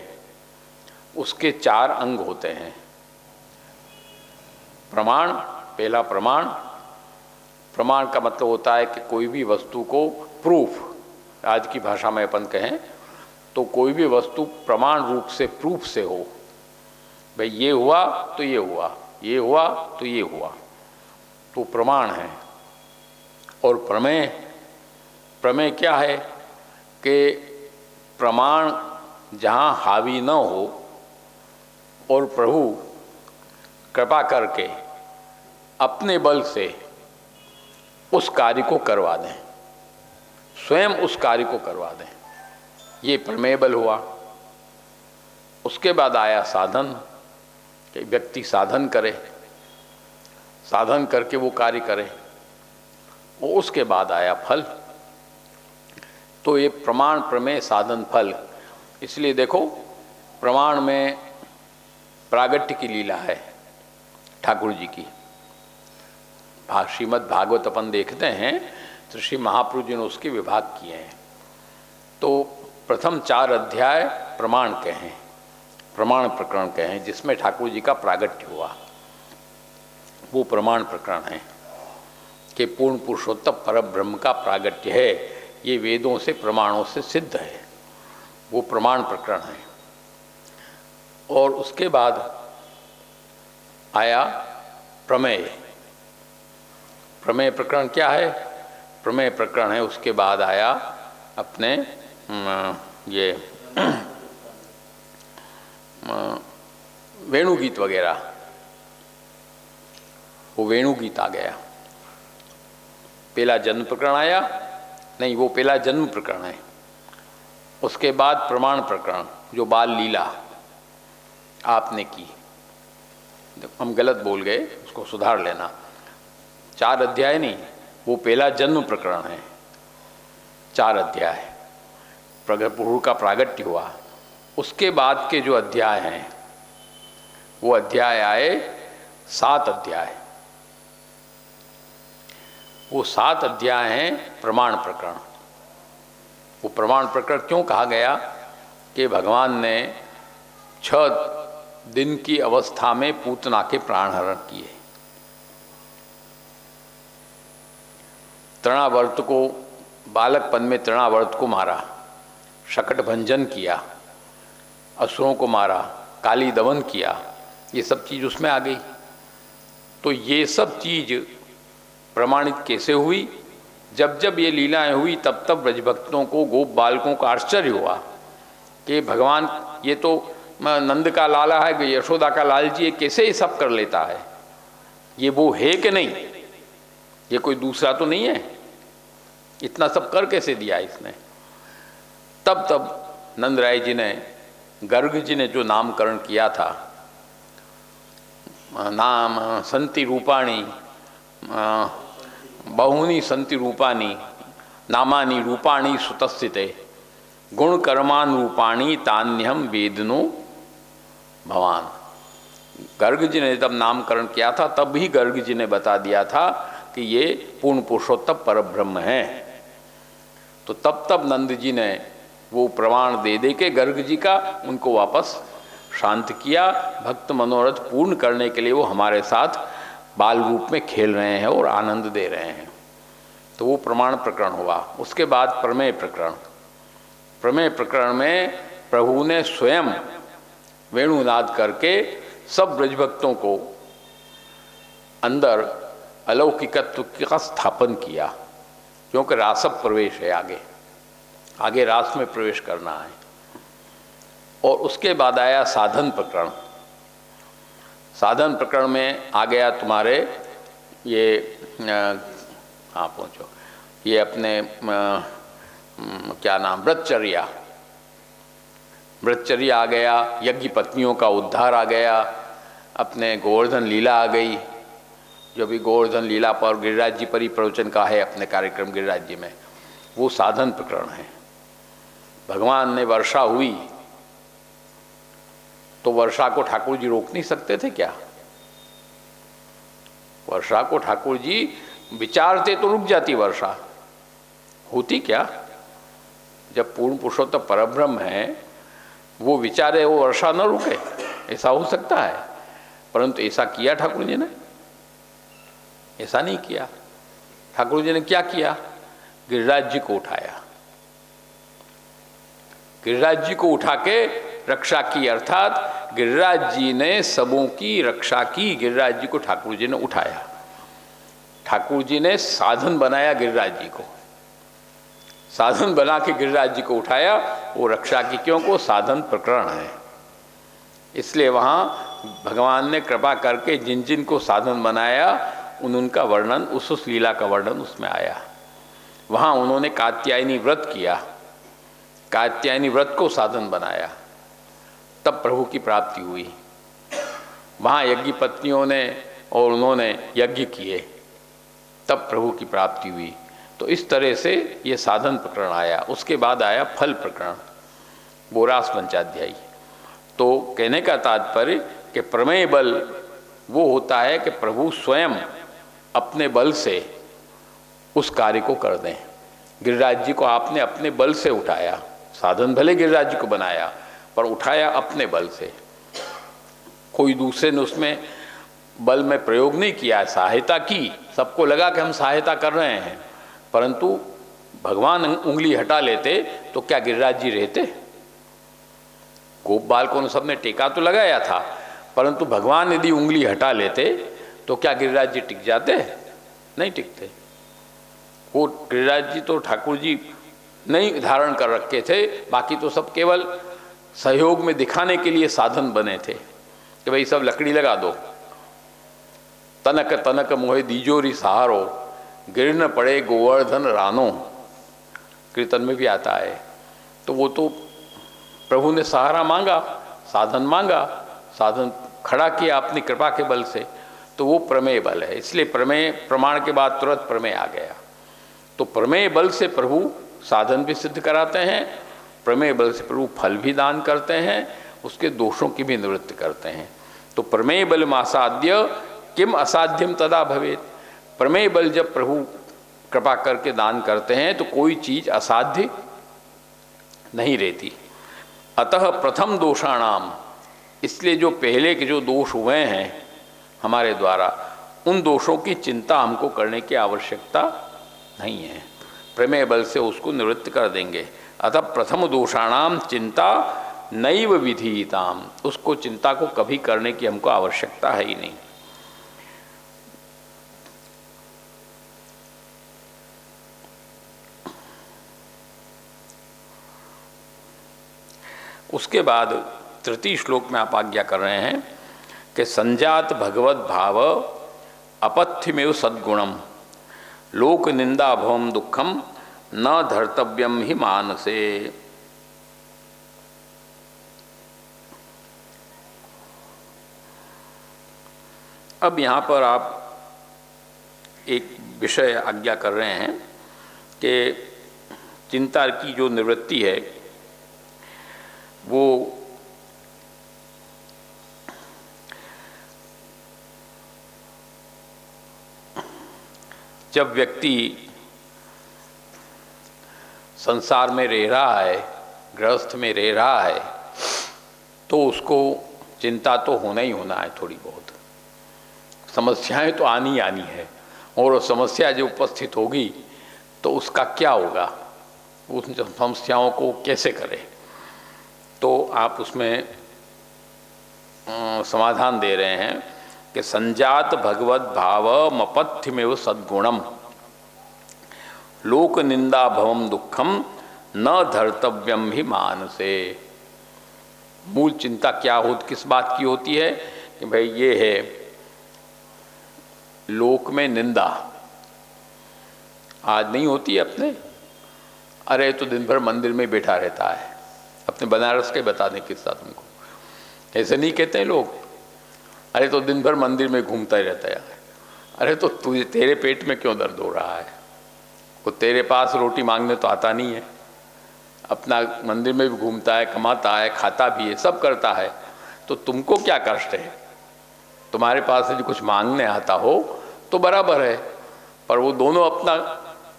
उसके 4 अंग होते हैं। प्रमाण, पहला प्रमाण, प्रमाण का मतलब होता है कि कोई भी वस्तु को प्रूफ, आज की भाषा में अपन कहें तो कोई भी वस्तु प्रमाण रूप से, प्रूफ से हो। भाई ये हुआ तो ये हुआ, ये हुआ तो ये हुआ, तो प्रमाण है। और प्रमेय, प्रमेय क्या है कि प्रमाण जहाँ हावी न हो और प्रभु कृपा करके अपने बल से उस कार्य को करवा दें, स्वयं उस कार्य को करवा दें, ये प्रमेय बल हुआ। उसके बाद आया साधन, कि व्यक्ति साधन करे, साधन करके वो कार्य करे, और उसके बाद आया फल। तो ये प्रमाण, प्रमेय, साधन, फल। इसलिए देखो, प्रमाण में प्रागट्य की लीला है ठाकुर जी की। श्रीमद् भागवत अपन देखते हैं तो श्री महाप्रभु जी ने उसके विभाग किए हैं। तो प्रथम 4 अध्याय प्रमाण के हैं, प्रमाण प्रकरण के हैं, जिसमें ठाकुर जी का प्रागट्य हुआ, वो प्रमाण प्रकरण है कि पूर्ण पुरुषोत्तम परब्रह्म का प्रागट्य है। ये वेदों से, प्रमाणों से सिद्ध है, वो प्रमाण प्रकरण है। और उसके बाद आया प्रमेय। प्रमेय प्रकरण क्या है? प्रमेय प्रकरण है, उसके बाद आया अपने ये वेणुगीत वगैरह, वो वेणुगीत आ गया। पहला जन्म प्रकरण आया, नहीं वो पहला जन्म प्रकरण है। उसके बाद प्रमाण प्रकरण, जो बाल लीला आपने की, हम गलत बोल गए, उसको सुधार लेना। 4 अध्याय नहीं, वो पहला जन्म प्रकरण है, 4 अध्याय, प्रभु का प्रागट्य हुआ। उसके बाद के जो अध्याय हैं वो अध्याय आए 7 अध्याय। वो 7 अध्याय हैं प्रमाण प्रकरण। वो प्रमाण प्रकरण क्यों कहा गया? कि भगवान ने 6 दिन की अवस्था में पूतना के प्राण हरण किए, तृणावर्त को, बालकपन में तृणावर्त को मारा, शकट भंजन किया, असुरों को मारा, काली दमन किया, ये सब चीज़ उसमें आ गई। तो ये सब चीज़ प्रमाणित कैसे हुई? जब जब ये लीलाएं हुई तब तब ब्रजभक्तों को, गोप बालकों का आश्चर्य हुआ कि भगवान ये तो नंद का लाला है, यशोदा का लाल जी, ये कैसे ये सब कर लेता है? ये वो है कि नहीं? ये कोई दूसरा तो नहीं है, इतना सब कर कैसे दिया इसने? तब तब नंद राय जी ने, गर्ग जी ने जो नामकरण किया था, नाम संति रूपाणी, बहुनी संति रूपाणी, नामानि रूपाणी सुतस्थिते, गुण कर्मान रूपाणी तान्यहम वेदनो भगवान। गर्ग जी ने जब नामकरण किया था तब भी गर्ग जी ने बता दिया था कि ये पूर्ण पुरुषोत्तम परब्रह्म हैं। तो तब नंद जी ने वो प्रमाण दे दे के गर्ग जी का उनको वापस शांत किया। भक्त मनोरथ पूर्ण करने के लिए वो हमारे साथ बाल रूप में खेल रहे हैं और आनंद दे रहे हैं। तो वो प्रमाण प्रकरण हुआ। उसके बाद प्रमेय प्रकरण। प्रमेय प्रकरण में प्रभु ने स्वयं वेणुनाद करके सब ब्रजभक्तों को अंदर अलौकिकत्व का स्थापन किया, क्योंकि रास प्रवेश है, आगे रास में प्रवेश करना है। और उसके बाद आया साधन प्रकरण। साधन प्रकरण में आ गया तुम्हारे ये हाँ पहुँचो, ये अपने क्या नाम, व्रतचर्या आ गया, यज्ञ पत्नियों का उद्धार आ गया, अपने गोवर्धन लीला आ गई। जो भी गोवर्धन लीला पर गिरिराज जी पर ही प्रवचन का है अपने कार्यक्रम गिरिराज जी में, वो साधन प्रकरण है। भगवान ने वर्षा हुई तो वर्षा को ठाकुर जी रोक नहीं सकते थे क्या? वर्षा को ठाकुर जी विचारते तो रुक जाती वर्षा, होती क्या? जब पूर्ण पुरुषोत्तम परब्रह्म है, वो विचारे वो वर्षा न रुके, ऐसा हो सकता है? परंतु ऐसा किया ठाकुर जी ने? ऐसा नहीं किया। ठाकुर जी ने क्या किया? गिरिराज जी को उठाया, गिरिराज जी को उठा के रक्षा की, अर्थात गिरिराज जी ने सबों की रक्षा की। गिरिराज जी को ठाकुर जी ने उठाया, ठाकुर जी ने साधन बनाया गिरिराज जी को, साधन बना के गिरिराज जी को उठाया। वो रक्षा की, क्यों को साधन प्रकरण है, इसलिए वहाँ भगवान ने कृपा करके जिन जिन को साधन बनाया उनका वर्णन, उस लीला का वर्णन उसमें आया। वहाँ उन्होंने कात्यायनी व्रत किया, कात्यायनी व्रत को साधन बनाया, तब प्रभु की प्राप्ति हुई। वहाँ यज्ञ पत्नियों ने और उन्होंने यज्ञ किए, तब प्रभु की प्राप्ति हुई। तो इस तरह से ये साधन प्रकरण आया। उसके बाद आया फल प्रकरण, बोरास पंचाध्यायी। तो कहने का तात्पर्य कि प्रमेय बल वो होता है कि प्रभु स्वयं अपने बल से उस कार्य को कर दें। गिरिराज जी को आपने अपने बल से उठाया, साधन भले गिरिराज जी को बनाया पर उठाया अपने बल से, कोई दूसरे ने उसमें बल में प्रयोग नहीं किया, सहायता की। सबको लगा कि हम सहायता कर रहे हैं, परंतु भगवान उंगली हटा लेते तो क्या गिरिराज जी रहते? गोप बालकों ने सबने टेका तो लगाया था, परंतु भगवान यदि उंगली हटा लेते तो क्या गिरिराज जी टिक जाते? नहीं टिकते। वो गिरिराज जी तो ठाकुर जी नहीं धारण कर रखे थे, बाकी तो सब केवल सहयोग में दिखाने के लिए साधन बने थे कि भाई सब लकड़ी लगा दो। तनक तनक मोहे दीजोरी सहारो, गिर न पड़े गोवर्धन रानो, कीर्तन में भी आता है। तो वो तो प्रभु ने सहारा मांगा, साधन मांगा, साधन खड़ा किया अपनी कृपा के बल से, तो वो प्रमेय बल है। इसलिए प्रमेय प्रमाण के बाद तुरंत प्रमेय आ गया। तो प्रमेय बल से प्रभु साधन भी सिद्ध कराते हैं, प्रमेय बल से प्रभु फल भी दान करते हैं, उसके दोषों की भी निवृत्ति करते हैं। तो प्रमेय बल मासाद्य किम असाध्यम तदा भवेत। प्रमेय बल जब प्रभु कृपा करके दान करते हैं तो कोई चीज असाध्य नहीं रहती। अतः प्रथम दोषाणाम, इसलिए जो पहले के जो दोष हुए हैं हमारे द्वारा, उन दोषों की चिंता हमको करने की आवश्यकता नहीं है, प्रमेय बल से उसको निवृत्त कर देंगे। अतः प्रथम दोषाणाम चिंता नैव विधीयताम, उसको चिंता को कभी करने की हमको आवश्यकता है ही नहीं। उसके बाद तृतीय श्लोक में आप आज्ञा कर रहे हैं कि संजात भगवत भाव अपथ्यमेव सद्गुणम लोक निंदा भवम दुखम न धर्तव्यम ही मानसे। अब यहाँ पर आप एक विषय आज्ञा कर रहे हैं कि चिंता की जो निवृत्ति है वो जब व्यक्ति संसार में रह रहा है, गृहस्थ में रह रहा है, तो उसको चिंता तो होना ही होना है। थोड़ी बहुत समस्याएं तो आनी आनी है, और वो समस्या जो उपस्थित होगी तो उसका क्या होगा, उन समस्याओं को कैसे करें, तो आप उसमें समाधान दे रहे हैं कि संजात भगवत भावमपथ्यमेव सद्गुणम लोक निंदा भवम दुखम न धर्तव्यम ही मानसे। मूल चिंता क्या होती, किस बात की होती है कि भाई ये है लोक में निंदा आज नहीं होती है अपने। अरे तो दिन भर मंदिर में बैठा रहता है, अपने बनारस के बता दें किस्सा तुमको, ऐसे नहीं कहते हैं लोग। अरे तो दिन भर मंदिर में घूमता ही रहता है। अरे तो तुझे तेरे पेट में क्यों दर्द हो रहा है, वो तेरे पास रोटी मांगने तो आता नहीं है, अपना मंदिर में भी घूमता है, कमाता है, खाता भी है, सब करता है, तो तुमको क्या कष्ट है। तुम्हारे पास यदि कुछ मांगने आता हो तो बराबर है, पर वो दोनों अपना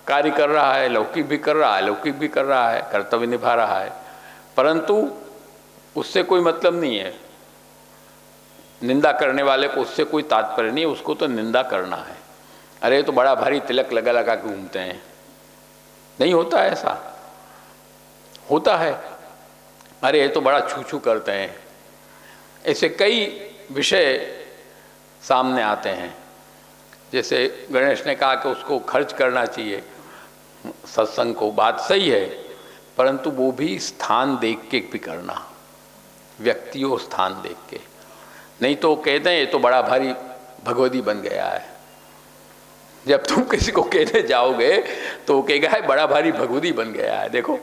कार्य कर रहा है, लौकिक भी कर रहा है, लौकिक भी कर रहा है, कर्तव्य निभा रहा है, परंतु उससे कोई मतलब नहीं है। निंदा करने वाले को उससे कोई तात्पर्य नहीं है, उसको तो निंदा करना है। अरे तो बड़ा भारी तिलक लगा लगा के घूमते हैं, नहीं होता है ऐसा, होता है। अरे तो बड़ा छू छू करते हैं, ऐसे कई विषय सामने आते हैं। जैसे गणेश ने कहा कि उसको खर्च करना चाहिए सत्संग को, बात सही है, परंतु वो भी स्थान देख के भी करना, व्यक्ति और स्थान देख के। नहीं तो कहते हैं ये तो बड़ा भारी भगवती बन गया है। जब तुम किसी को कहने जाओगे तो वो कहेगा है बड़ा भारी भगवती बन गया है। देखो,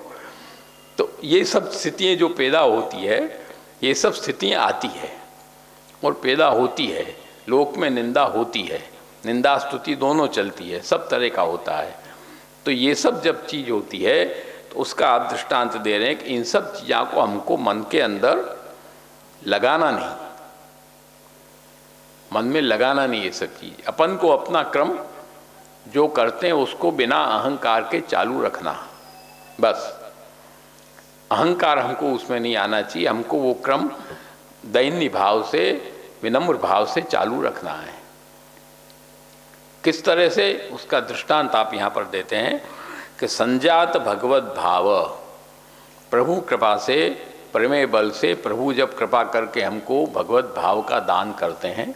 तो ये सब स्थितियाँ जो पैदा होती है, ये सब स्थितियाँ आती है और पैदा होती है। लोक में निंदा होती है, निंदा स्तुति दोनों चलती है, सब तरह का होता है। तो ये सब जब चीज़ होती है तो उसका आप दृष्टांत दे रहे हैं कि इन सब चीज़ों को हमको मन के अंदर लगाना नहीं, मन में लगाना नहीं ये सब चीज़। अपन को अपना क्रम जो करते हैं उसको बिना अहंकार के चालू रखना, बस। अहंकार हमको उसमें नहीं आना चाहिए, हमको वो क्रम दैन्य भाव से, विनम्र भाव से चालू रखना है। किस तरह से, उसका दृष्टांत आप यहाँ पर देते हैं कि संजात भगवत भाव, प्रभु कृपा से, प्रेमय बल से प्रभु जब कृपा करके हमको भगवत भाव का दान करते हैं,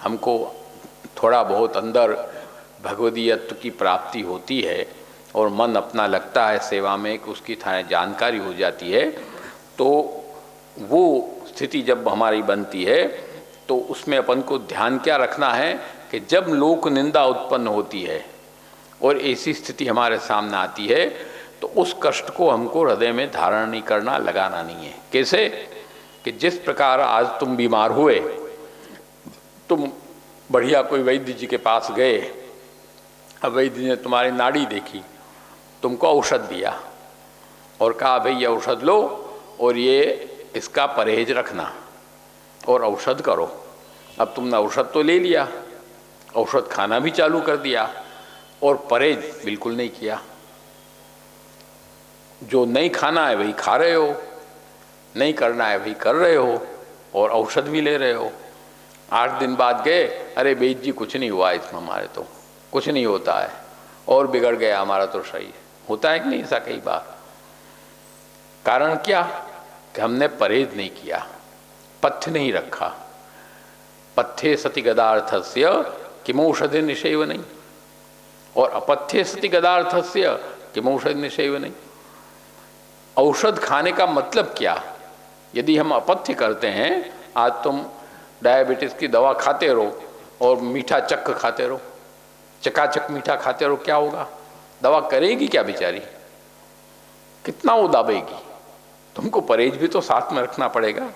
हमको थोड़ा बहुत अंदर भगवदीयत्व की प्राप्ति होती है और मन अपना लगता है सेवा में, कि उसकी थाने जानकारी हो जाती है, तो वो स्थिति जब हमारी बनती है तो उसमें अपन को ध्यान क्या रखना है कि जब लोक निंदा उत्पन्न होती है और ऐसी स्थिति हमारे सामने आती है तो उस कष्ट को हमको हृदय में धारण नहीं करना, लगाना नहीं है। कैसे कि जिस प्रकार आज तुम बीमार हुए, तुम बढ़िया कोई वैद्य जी के पास गए, अब वैद्य ने तुम्हारी नाड़ी देखी, तुमको औषध दिया और कहा भाई ये औषध लो और ये इसका परहेज रखना और औषध करो। अब तुमने औषध तो ले लिया, औषध खाना भी चालू कर दिया और परहेज बिल्कुल नहीं किया। जो नहीं खाना है वही खा रहे हो, नहीं करना है वही कर रहे हो और औषध भी ले रहे हो। 8 दिन बाद गए, अरे वैद्य जी कुछ नहीं हुआ इसमें, हमारे तो कुछ नहीं होता है और बिगड़ गया हमारा तो शरीर। होता है कि नहीं ऐसा कई बार? कारण क्या कि हमने परहेज नहीं किया, पथ्य नहीं रखा। पथ्ये सति गदार्थस्य किमौषधि निषेव नहीं, और अपथ्ये सति गदार्थस्य किमौषधि निषेव नहीं। औषध खाने का मतलब क्या? यदि हम अपथ्य करते हैं, आज तुम डायबिटीज की दवा खाते रहो और मीठा चक्क खाते रहो, चकाचक मीठा खाते रहो, क्या होगा? दवा करेगी क्या बेचारी? कितना वो दाबेगी? तुमको परहेज भी तो साथ में रखना पड़ेगा,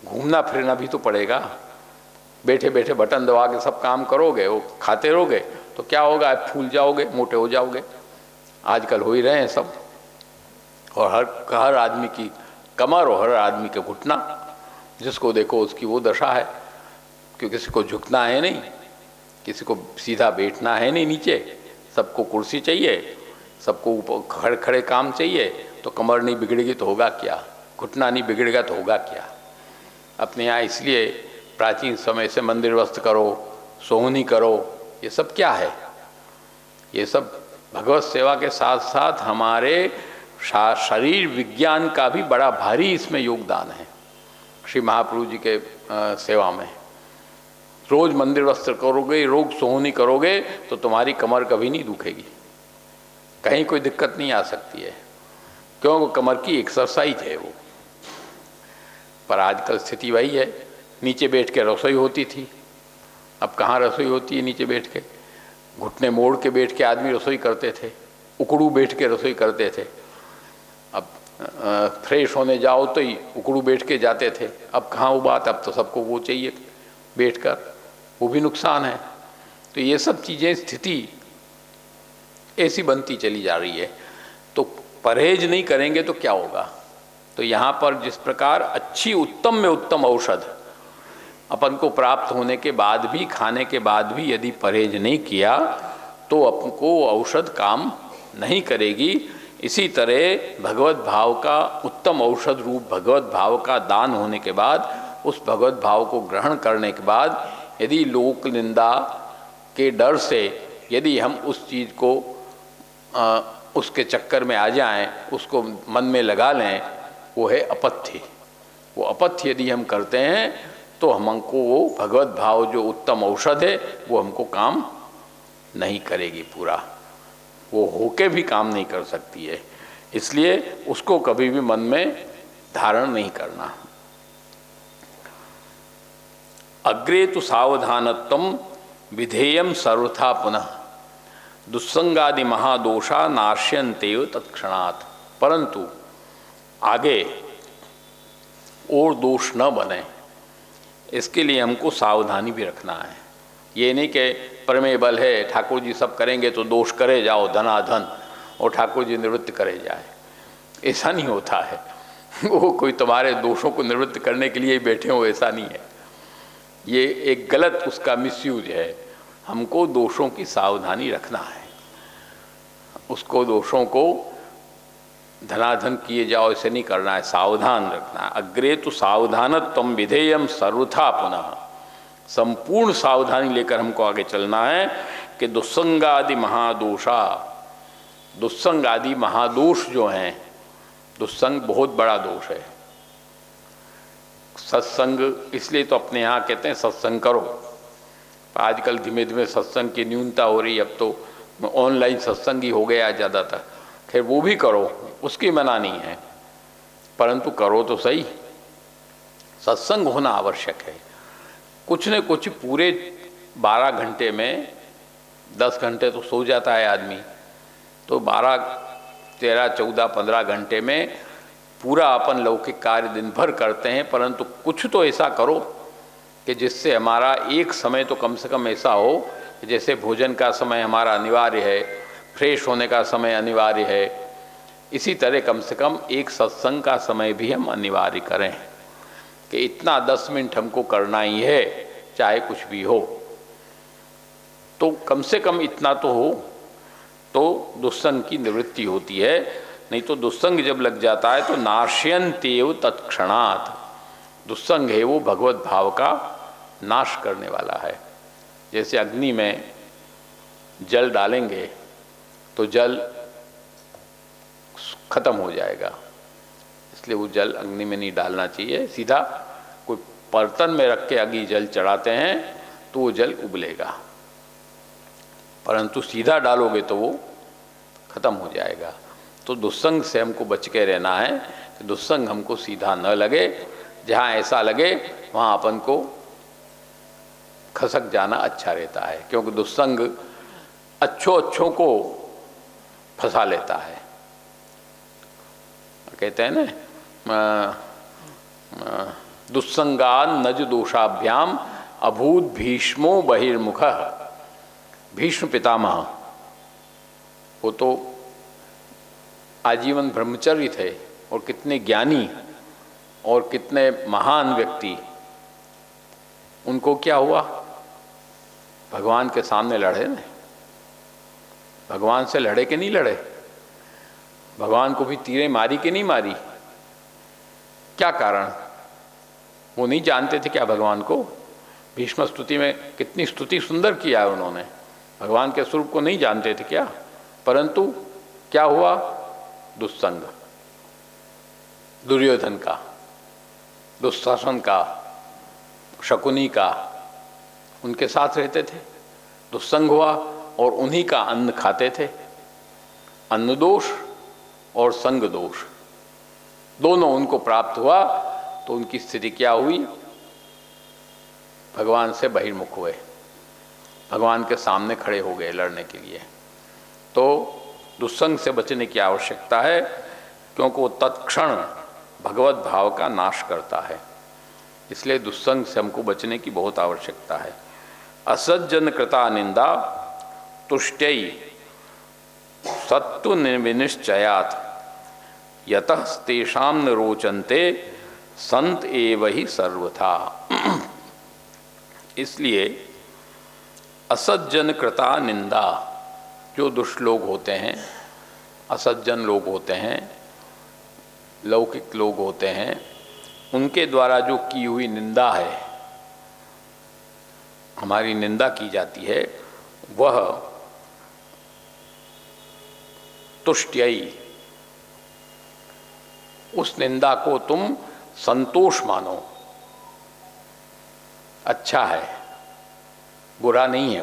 घूमना फिरना भी तो पड़ेगा। बैठे बैठे बटन दबा के सब काम करोगे, वो खाते रहोगे तो क्या होगा? फूल जाओगे, मोटे हो जाओगे। आजकल हो ही रहे हैं सब। और हर आदमी की कमर और हर आदमी के घुटना, जिसको देखो उसकी वो दशा है, क्योंकि किसी को झुकना है नहीं, किसी को सीधा बैठना है नहीं नीचे, सबको कुर्सी चाहिए, सबको ऊपर खड़े खड़े काम चाहिए। तो कमर नहीं बिगड़ेगी तो होगा क्या, घुटना नहीं बिगड़ेगा तो होगा क्या। अपने यहाँ इसलिए प्राचीन समय से मंदिर वस्त्र करो, सोहनी करो, ये सब क्या है? ये सब भगवत सेवा के साथ साथ हमारे शरीर विज्ञान का भी बड़ा भारी इसमें योगदान है। श्री महाप्रभु जी के सेवा में रोज मंदिर वस्त्र करोगे, रोज सोहनी करोगे तो तुम्हारी कमर कभी नहीं दुखेगी, कहीं कोई दिक्कत नहीं आ सकती है, क्यों? कमर की एक्सरसाइज है वो। पर आजकल स्थिति वही है, नीचे बैठ के रसोई होती थी, अब कहाँ रसोई होती है नीचे बैठ के? घुटने मोड़ के बैठ के आदमी रसोई करते थे, उकड़ू बैठ के रसोई करते थे। अब फ्रेश होने जाओ तो ही उकड़ू बैठ के जाते थे, अब कहाँ वो बात, अब तो सबको वो चाहिए बैठकर, वो भी नुकसान है। तो ये सब चीज़ें, स्थिति ऐसी बनती चली जा रही है। तो परहेज नहीं करेंगे तो क्या होगा? तो यहाँ पर जिस प्रकार अच्छी उत्तम में उत्तम औषध अपन को प्राप्त होने के बाद भी, खाने के बाद भी यदि परहेज नहीं किया तो अपन को औषध काम नहीं करेगी। इसी तरह भगवत भाव का उत्तम औषध रूप भगवत भाव का दान होने के बाद, उस भगवत भाव को ग्रहण करने के बाद यदि लोक निंदा के डर से यदि हम उस चीज़ को उसके चक्कर में आ जाएं, उसको मन में लगा लें, वो है अपथ्य। वो अपथ्य यदि हम करते हैं तो हमको वो भगवत भाव जो उत्तम औषध है वो हमको काम नहीं करेगी पूरा, वो होके भी काम नहीं कर सकती है। इसलिए उसको कभी भी मन में धारण नहीं करना। अग्रे तो सावधानत्वम विधेयम सर्वथा पुनः दुस्संगादि महादोषा नाश्यन्तेव तत्क्षणात्। परंतु आगे और दोष न बने, इसके लिए हमको सावधानी भी रखना है। ये नहीं कि परमेय बल है, ठाकुर जी सब करेंगे तो दोष करे जाओ धनाधन और ठाकुर जी निवृत्त करे जाए, ऐसा नहीं होता है। वो कोई तुम्हारे दोषों को निवृत्त करने के लिए ही बैठे हो, ऐसा नहीं है। ये एक गलत उसका मिसयूज है। हमको दोषों की सावधानी रखना है, उसको दोषों को धनाधन किए जाओ ऐसे नहीं करना है, सावधान रखना है। अग्रे तो सावधानत्वम विधेयम सर्वथा पुनः, संपूर्ण सावधानी लेकर हमको आगे चलना है कि दुस्संगादि महादोषा, दुस्संग आदि महादोष जो हैं, दुस्संग बहुत बड़ा दोष है। सत्संग इसलिए तो अपने यहाँ कहते हैं सत्संग करो, आजकल धीमे धीमे सत्संग की न्यूनता हो रही, अब तो ऑनलाइन सत्संग ही हो गया ज़्यादातर। खैर वो भी करो, उसकी मना नहीं है, परंतु करो तो सही। सत्संग होना आवश्यक है। कुछ न कुछ पूरे 12 घंटे में 10 घंटे तो सो जाता है आदमी, तो 12, 13, 14, 15 घंटे में पूरा अपन लौकिक कार्य दिन भर करते हैं, परंतु कुछ तो ऐसा करो कि जिससे हमारा एक समय तो कम से कम ऐसा हो, जैसे भोजन का समय हमारा अनिवार्य है, फ्रेश होने का समय अनिवार्य है, इसी तरह कम से कम एक सत्संग का समय भी हम अनिवार्य करें कि इतना 10 मिनट हमको करना ही है, चाहे कुछ भी हो। तो कम से कम इतना तो हो तो दुस्संग की निवृत्ति होती है। नहीं तो दुस्संग जब लग जाता है तो नाश्यन्तेव तत्क्षणात्, दुस्संग है वो भगवत भाव का नाश करने वाला है। जैसे अग्नि में जल डालेंगे तो जल खत्म हो जाएगा, इसलिए वो जल अग्नि में नहीं डालना चाहिए। सीधा कोई बर्तन में रख के अग्नि जल चढ़ाते हैं तो वो जल उबलेगा, परंतु सीधा डालोगे तो वो खत्म हो जाएगा। तो दुस्संग से हमको बच के रहना है कि दुस्संग हमको सीधा न लगे, जहाँ ऐसा लगे वहाँ अपन को खसक जाना अच्छा रहता है, क्योंकि दुस्संग अच्छों को फंसा लेता है। कहते हैं ना, दुस्संगान नज दोषाभ्याम अभूत भीष्मो बहिर्मुख। भीष्म पितामह वो तो आजीवन ब्रह्मचर्य थे, और कितने ज्ञानी और कितने महान व्यक्ति, उनको क्या हुआ? भगवान के सामने लड़े ना, भगवान से लड़े कि नहीं लड़े, भगवान को भी तीरें मारी कि नहीं मारी, क्या कारण? वो नहीं जानते थे क्या भगवान को? भीष्म स्तुति में कितनी स्तुति सुंदर किया है उन्होंने, भगवान के स्वरूप को नहीं जानते थे क्या? परंतु क्या हुआ? दुस्संग, दुर्योधन का, दुशासन का, शकुनी का, उनके साथ रहते थे, दुस्संग हुआ और उन्हीं का अन्न खाते थे। अन्न दोष और संग दोष दोनों उनको प्राप्त हुआ, तो उनकी स्थिति क्या हुई? भगवान से बहिर्मुख हुए, भगवान के सामने खड़े हो गए लड़ने के लिए। तो दुस्संग से बचने की आवश्यकता है, क्योंकि वो तत्क्षण भगवत भाव का नाश करता है। इसलिए दुस्संग से हमको बचने की बहुत आवश्यकता है। असज्जन कृता निंदा तुष्टै सत्तु विनिश्चयात् यतः तेषां न रोचन्ते संत एव ही सर्वथा। इसलिए असज्जन कृता निंदा, जो दुष्ट लोग होते हैं, असज्जन लोग होते हैं, लौकिक लोग होते हैं, उनके द्वारा जो की हुई निंदा है, हमारी निंदा की जाती है, वह तुष्ट्यई, उस निंदा को तुम संतोष मानो, अच्छा है, बुरा नहीं है।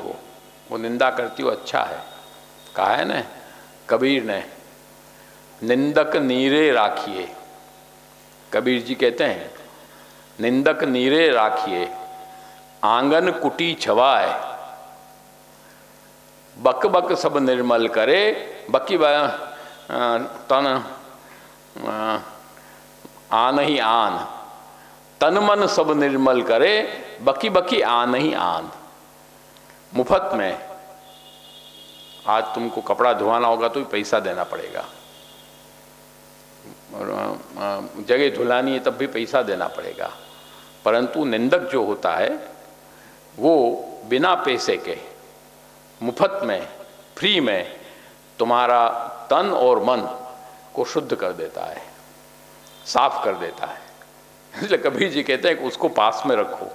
वो निंदा करती हो अच्छा है। कहा है ना कबीर ने, निंदक नीरे राखिए, कबीर जी कहते हैं निंदक नीरे राखिए, आंगन कुटी छवाए, बक बक सब निर्मल करे, बकी तन आन ही आन, तन मन सब निर्मल करे, बकी बकी आन ही आन। मुफ्त में आज तुमको कपड़ा धुआना होगा तो भी पैसा देना पड़ेगा, और जगह धुलानी है तब भी पैसा देना पड़ेगा। परंतु निंदक जो होता है वो बिना पैसे के, मुफ्त में, फ्री में तुम्हारा तन और मन को शुद्ध कर देता है, साफ कर देता है। इसलिए कबीर जी कहते हैं कि उसको पास में रखो,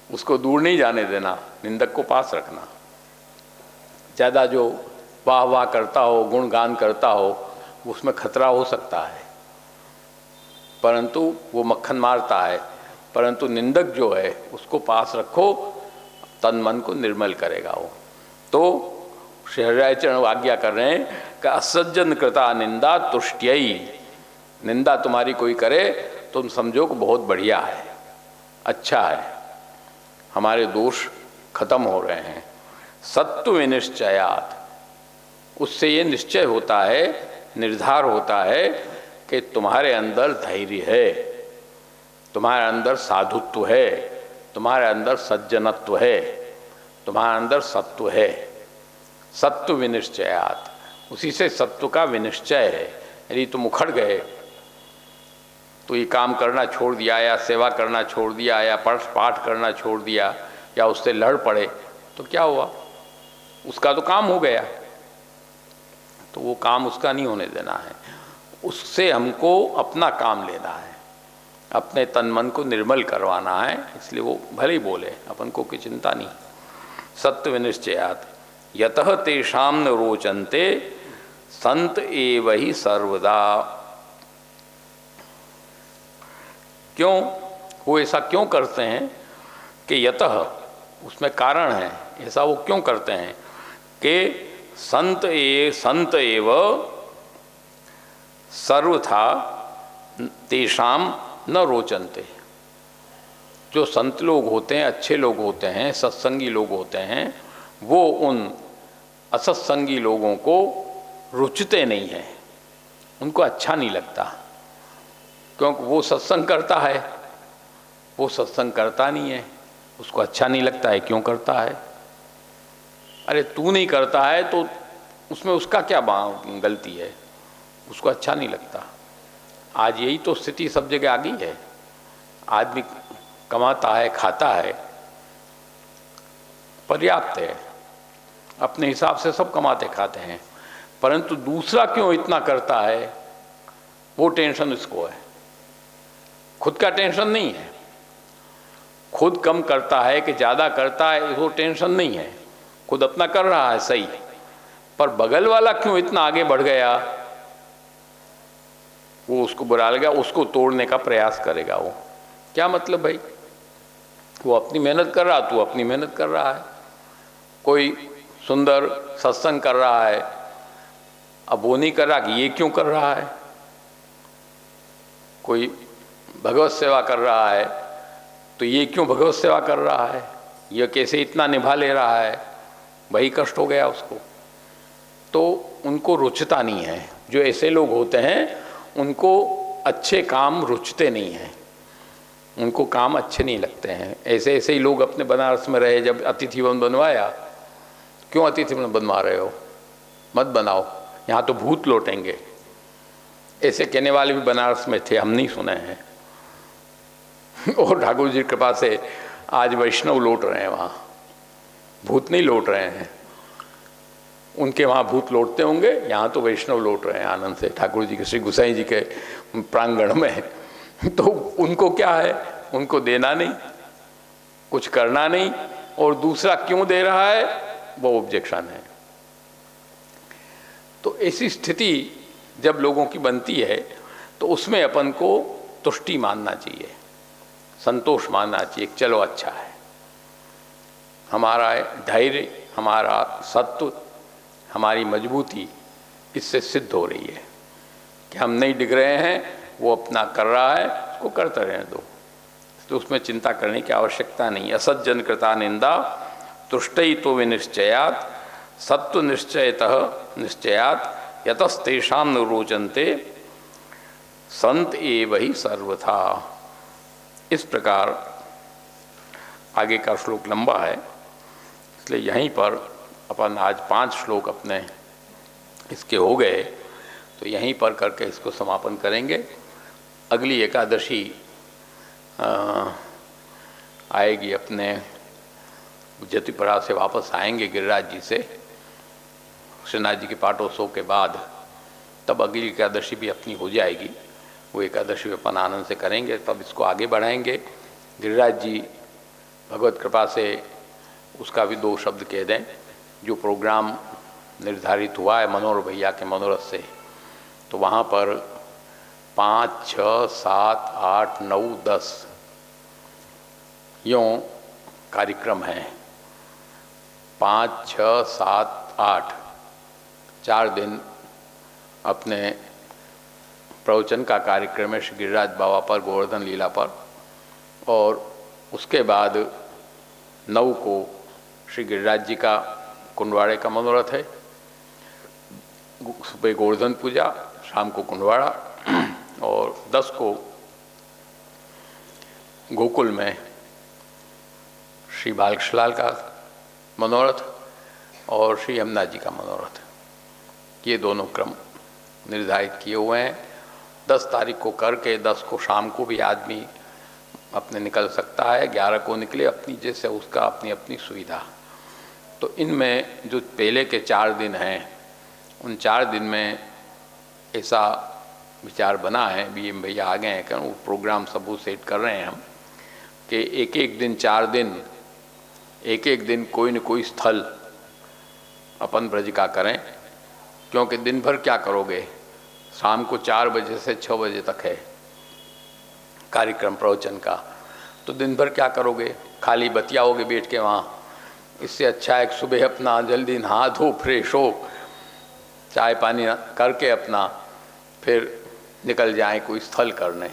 उसको दूर नहीं जाने देना, निंदक को पास रखना। ज़्यादा जो वाह वाह करता हो, गुणगान करता हो, उसमें खतरा हो सकता है, परंतु वो मक्खन मारता है। परंतु निंदक जो है उसको पास रखो, तन मन को निर्मल करेगा वो। तो श्री हरिराय चरण आज्ञा कर रहे हैं कि असज्जन कृता निंदा तुष्ट्यई, निंदा तुम्हारी कोई करे तुम समझो कि बहुत बढ़िया है, अच्छा है, हमारे दोष खत्म हो रहे हैं। सत्व विनिश्चयात्, उससे ये निश्चय होता है, निर्धार होता है कि तुम्हारे अंदर धैर्य है, तुम्हारे अंदर साधुत्व है, तुम्हारे अंदर सज्जनत्व है, तुम्हारे अंदर सत्व है। सत्व विनिश्चयात्, उसी से सत्व का विनिश्चय है। यदि तुम उखड़ गए तो ये काम करना छोड़ दिया, या सेवा करना छोड़ दिया, या पाठ करना छोड़ दिया, या उससे लड़ पड़े, तो क्या हुआ? उसका तो काम हो गया, तो वो काम उसका नहीं होने देना है, उससे हमको अपना काम लेना है, अपने तन मन को निर्मल करवाना है। इसलिए वो भले ही बोले, अपन को कोई चिंता नहीं। सत्य विनिश्चयात् यतः तेषां न रोचन्ते संत एव ही सर्वदा। क्यों वो ऐसा क्यों करते हैं कि यतः, उसमें कारण है, ऐसा वो क्यों करते हैं कि संत एव सर्वथा तेषां न रोचन्ते। जो संत लोग होते हैं, अच्छे लोग होते हैं, सत्संगी लोग होते हैं, वो उन असत्संगी लोगों को रुचते नहीं हैं, उनको अच्छा नहीं लगता, क्योंकि वो सत्संग करता है, वो सत्संग करता नहीं है, उसको अच्छा नहीं लगता है। क्यों करता है? अरे तू नहीं करता है तो उसमें उसका क्या गलती है, उसको अच्छा नहीं लगता। आज यही तो स्थिति सब जगह आ गई है। आदमी कमाता है, खाता है, पर्याप्त है, अपने हिसाब से सब कमाते खाते हैं, परंतु दूसरा क्यों इतना करता है वो टेंशन इसको है, खुद का टेंशन नहीं है। खुद कम करता है कि ज़्यादा करता है वो टेंशन नहीं है, खुद अपना कर रहा है सही, पर बगल वाला क्यों इतना आगे बढ़ गया वो उसको बुरा लगेगा, उसको तोड़ने का प्रयास करेगा। वो क्या मतलब भाई, वो अपनी मेहनत कर रहा, तू अपनी मेहनत कर रहा है। कोई सुंदर सत्संग कर रहा है, अब वो नहीं कर रहा कि ये क्यों कर रहा है। कोई भगवत सेवा कर रहा है तो ये क्यों भगवत सेवा कर रहा है, ये कैसे इतना निभा ले रहा है, वही कष्ट हो गया उसको। तो उनको रुचता नहीं है। जो ऐसे लोग होते हैं उनको अच्छे काम रुचते नहीं हैं, उनको काम अच्छे नहीं लगते हैं। ऐसे ऐसे ही लोग अपने बनारस में रहे, जब अतिथि भवन बनवाया, क्यों अतिथि भवन बनवा रहे हो, मत बनाओ, यहाँ तो भूत लौटेंगे। ऐसे कहने वाले भी बनारस में थे, हम नहीं सुने हैं। और ठाकुर जी की कृपा से आज वैष्णव लौट रहे हैं, वहाँ भूत नहीं लौट रहे हैं। उनके वहाँ भूत लौटते होंगे, यहाँ तो वैष्णव लौट रहे हैं आनंद से ठाकुर जी के, श्री गुसाई जी के प्रांगण में। तो उनको क्या है, उनको देना नहीं, कुछ करना नहीं, और दूसरा क्यों दे रहा है वो ऑब्जेक्शन है। तो ऐसी स्थिति जब लोगों की बनती है तो उसमें अपन को तुष्टि मानना चाहिए, संतोष मानना चाहिए, चलो अच्छा है। हमारा धैर्य, हमारा सत्व, हमारी मजबूती इससे सिद्ध हो रही है कि हम नहीं डिग रहे हैं, वो अपना कर रहा है, उसको करते रहने दो, तो उसमें चिंता करने की आवश्यकता नहीं। असज्जन कृता निंदा तुष्टि तो विनिश्चयात सत्व निश्चयतः निश्चयात यतस्तेषां न रोचन्ते संत एव ही सर्वथा। इस प्रकार आगे का श्लोक लंबा है, इसलिए यहीं पर अपन आज 5 श्लोक अपने इसके हो गए, तो यहीं पर करके इसको समापन करेंगे। अगली एकादशी आएगी, अपने जतिपरा से वापस आएंगे गिरिराज जी से, श्रीनाथ जी के पाटोत्सव के बाद, तब अगली एकादशी भी अपनी हो जाएगी। वो एकादशी अपन आनंद से करेंगे, तब इसको आगे बढ़ाएंगे। गिरिराज जी भगवत कृपा से उसका भी 2 शब्द कह दें। जो प्रोग्राम निर्धारित हुआ है मनोहर भैया के मनोरथ से, तो वहाँ पर 5, 6, 7, 8, 9, 10 यूँ कार्यक्रम हैं। 5, 6, 7, 8 4 दिन अपने प्रवचन का कार्यक्रम है श्री गिरिराज बाबा पर, गोवर्धन लीला पर, और उसके बाद 9 को श्री गिरिराज जी का कुंडवाड़े का मनोरथ है। सुबह गोवर्धन पूजा, शाम को कुंडवाड़ा, और 10 को गोकुल में श्री बालकृष्णलाल का मनोरथ और श्री यमुना जी का मनोरथ। ये दोनों क्रम निर्धारित किए हुए हैं। 10 तारीख को करके 10 को शाम को भी आदमी अपने निकल सकता है, 11 को निकले, अपनी जैसे उसका अपनी अपनी सुविधा। तो इनमें जो पहले के 4 दिन हैं, उन 4 दिन में ऐसा विचार बना है, BM भैया आ गए हैं कि वो प्रोग्राम सब वो सेट कर रहे हैं हम, कि एक एक दिन 4 दिन एक एक दिन कोई न कोई स्थल अपन ब्रज का करें। क्योंकि दिन भर क्या करोगे, शाम को 4 बजे से 6 बजे तक है कार्यक्रम प्रवचन का, तो दिन भर क्या करोगे, खाली बतियाओगे बैठ के वहाँ। इससे अच्छा है कि सुबह अपना जल्दी नहा धो, फ्रेश हो, चाय पानी करके अपना फिर निकल जाएं कोई स्थल करने।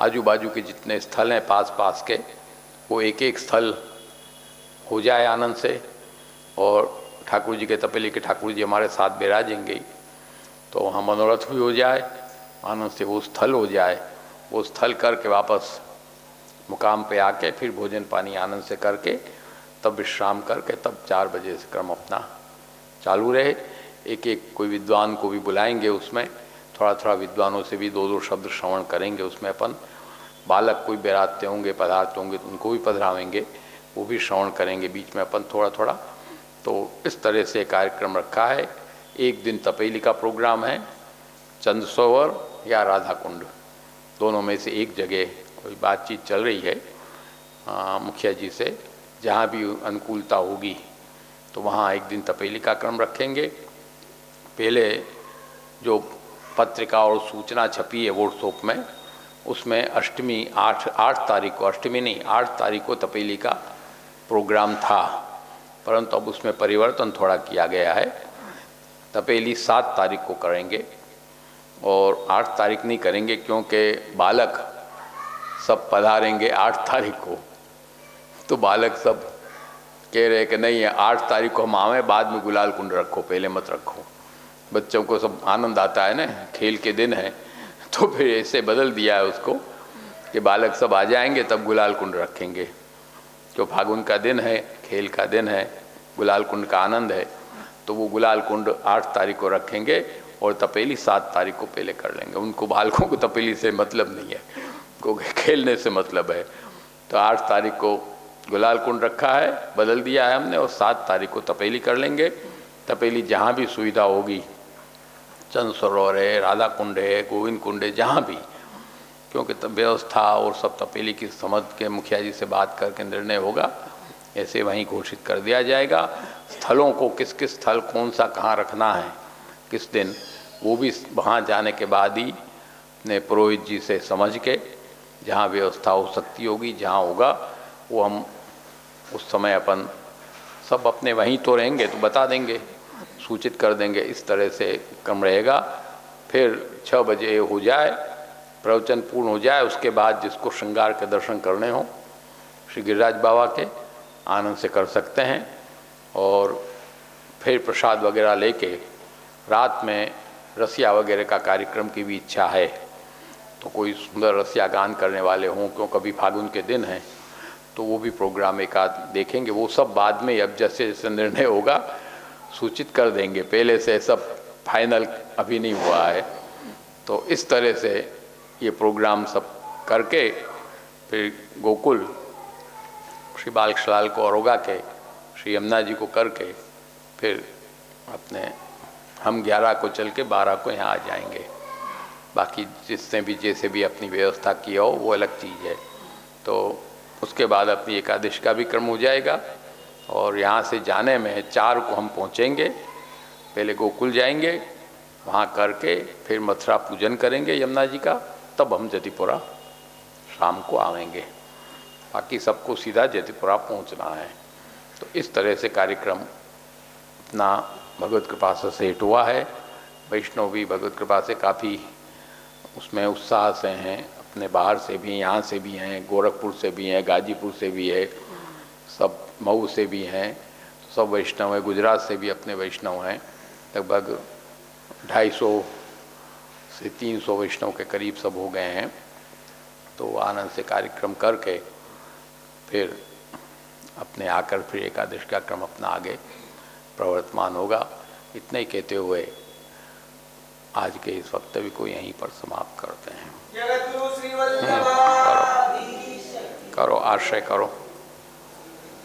आजू बाजू के जितने स्थल हैं पास पास के, वो एक एक स्थल हो जाए आनंद से, और ठाकुर जी के तपेली के ठाकुर जी हमारे साथ विराजेंगे, तो वहाँ मनोरथ भी हो जाए, आनंद से वो स्थल हो जाए। वो स्थल करके वापस मुकाम पे आके फिर भोजन पानी आनंद से करके तब विश्राम करके तब 4 बजे से क्रम अपना चालू रहे। एक एक कोई विद्वान को भी बुलाएंगे, उसमें थोड़ा थोड़ा विद्वानों से भी 2-2 शब्द श्रवण करेंगे। उसमें अपन बालक कोई बेराते होंगे, पदार्थ होंगे, तो उनको भी पधरावेंगे। वो भी श्रवण करेंगे बीच में अपन थोड़ा थोड़ा। तो इस तरह से कार्यक्रम रखा है। एक दिन तपेली का प्रोग्राम है, चंद सरोवर या राधा कुंड, दोनों में से एक जगह कोई बातचीत चल रही है मुखिया जी से, जहाँ भी अनुकूलता होगी तो वहाँ एक दिन तपेली का क्रम रखेंगे। पहले जो पत्रिका और सूचना छपी है व्हाट्सएप में, उसमें अष्टमी 8 तारीख को, अष्टमी नहीं 8 तारीख को तपेली का प्रोग्राम था, परंतु अब उसमें परिवर्तन थोड़ा किया गया है। तपेली 7 तारीख को करेंगे और 8 तारीख नहीं करेंगे क्योंकि बालक सब पधारेंगे 8 तारीख को। तो बालक सब कह रहे कि नहीं है 8 तारीख को हम आवें, बाद में गुलाल कुंड रखो, पहले मत रखो। बच्चों को सब आनंद आता है ना, खेल के दिन है, तो फिर ऐसे बदल दिया है उसको कि बालक सब आ जाएंगे तब गुलाल कुंड रखेंगे। जो फागुन का दिन है, खेल का दिन है, गुलाल कुंड का आनंद है, तो वो गुलाल कुंड 8 तारीख को रखेंगे और तपेली 7 तारीख को पहले कर लेंगे। उनको बालकों को तपेली से मतलब नहीं है, क्योंकि खेलने से मतलब है। तो 8 तारीख को गुलाल कुंड रखा है, बदल दिया है हमने, और 7 तारीख को तपेली कर लेंगे। तपेली जहाँ भी सुविधा होगी, चंद सरोवर है, राधा कुंड है, गोविंद कुंड है, जहाँ भी, क्योंकि व्यवस्था और सब तपेली की समझ के मुखिया जी से बात करके निर्णय होगा, ऐसे वहीं घोषित कर दिया जाएगा। स्थलों को किस किस स्थल कौन सा कहाँ रखना है किस दिन, वो भी वहाँ जाने के बाद ही अपने पुरोहित जी से समझ के जहाँ व्यवस्था हो सकती होगी, जहाँ होगा वो हम उस समय अपन सब अपने वहीं तो रहेंगे तो बता देंगे, सूचित कर देंगे। इस तरह से क्रम रहेगा। फिर 6 बजे हो जाए, प्रवचन पूर्ण हो जाए, उसके बाद जिसको श्रृंगार के दर्शन करने हो श्री गिरिराज बाबा के, आनंद से कर सकते हैं। और फिर प्रसाद वगैरह लेके रात में रसिया वगैरह का कार्यक्रम की भी इच्छा है, तो कोई सुंदर रसिया गान करने वाले हों, क्यों कभी फागुन के दिन हैं, तो वो भी प्रोग्राम एक आध देखेंगे। वो सब बाद में, अब जैसे जैसे निर्णय होगा सूचित कर देंगे, पहले से सब फाइनल अभी नहीं हुआ है। तो इस तरह से ये प्रोग्राम सब करके फिर गोकुल श्री बालकृष्ण को अरोगा के, श्री यमुना जी को करके फिर अपने हम 11 को चल के 12 को यहाँ आ जाएंगे। बाकी जिसने भी जैसे भी अपनी व्यवस्था किया हो वो अलग चीज़ है। तो उसके बाद अपनी एकादशी का भी क्रम हो जाएगा। और यहाँ से जाने में 4 को हम पहुँचेंगे, पहले गोकुल जाएंगे, वहाँ करके फिर मथुरा पूजन करेंगे यमुना जी का, तब हम जतिपुरा शाम को आवेंगे। बाकी सबको सीधा जतिपुरा पहुँचना है। तो इस तरह से कार्यक्रम अपना भगवत कृपा से सेट हुआ है। वैष्णव भी भगवत कृपा से काफ़ी उसमें उत्साह से हैं, अपने बाहर से भी, यहाँ से भी हैं, गोरखपुर से भी हैं, गाजीपुर से भी है, सब मऊ से भी हैं, तो सब वैष्णव हैं। गुजरात से भी अपने वैष्णव हैं, लगभग 250 से 300 वैष्णव के करीब सब हो गए हैं। तो आनंद से कार्यक्रम करके फिर अपने आकर फिर एकादशी का क्रम अपना आगे प्रवर्तमान होगा। इतने ही कहते हुए आज के इस वक्तव्य को यहीं पर समाप्त करते हैं। करो आश्रय करो।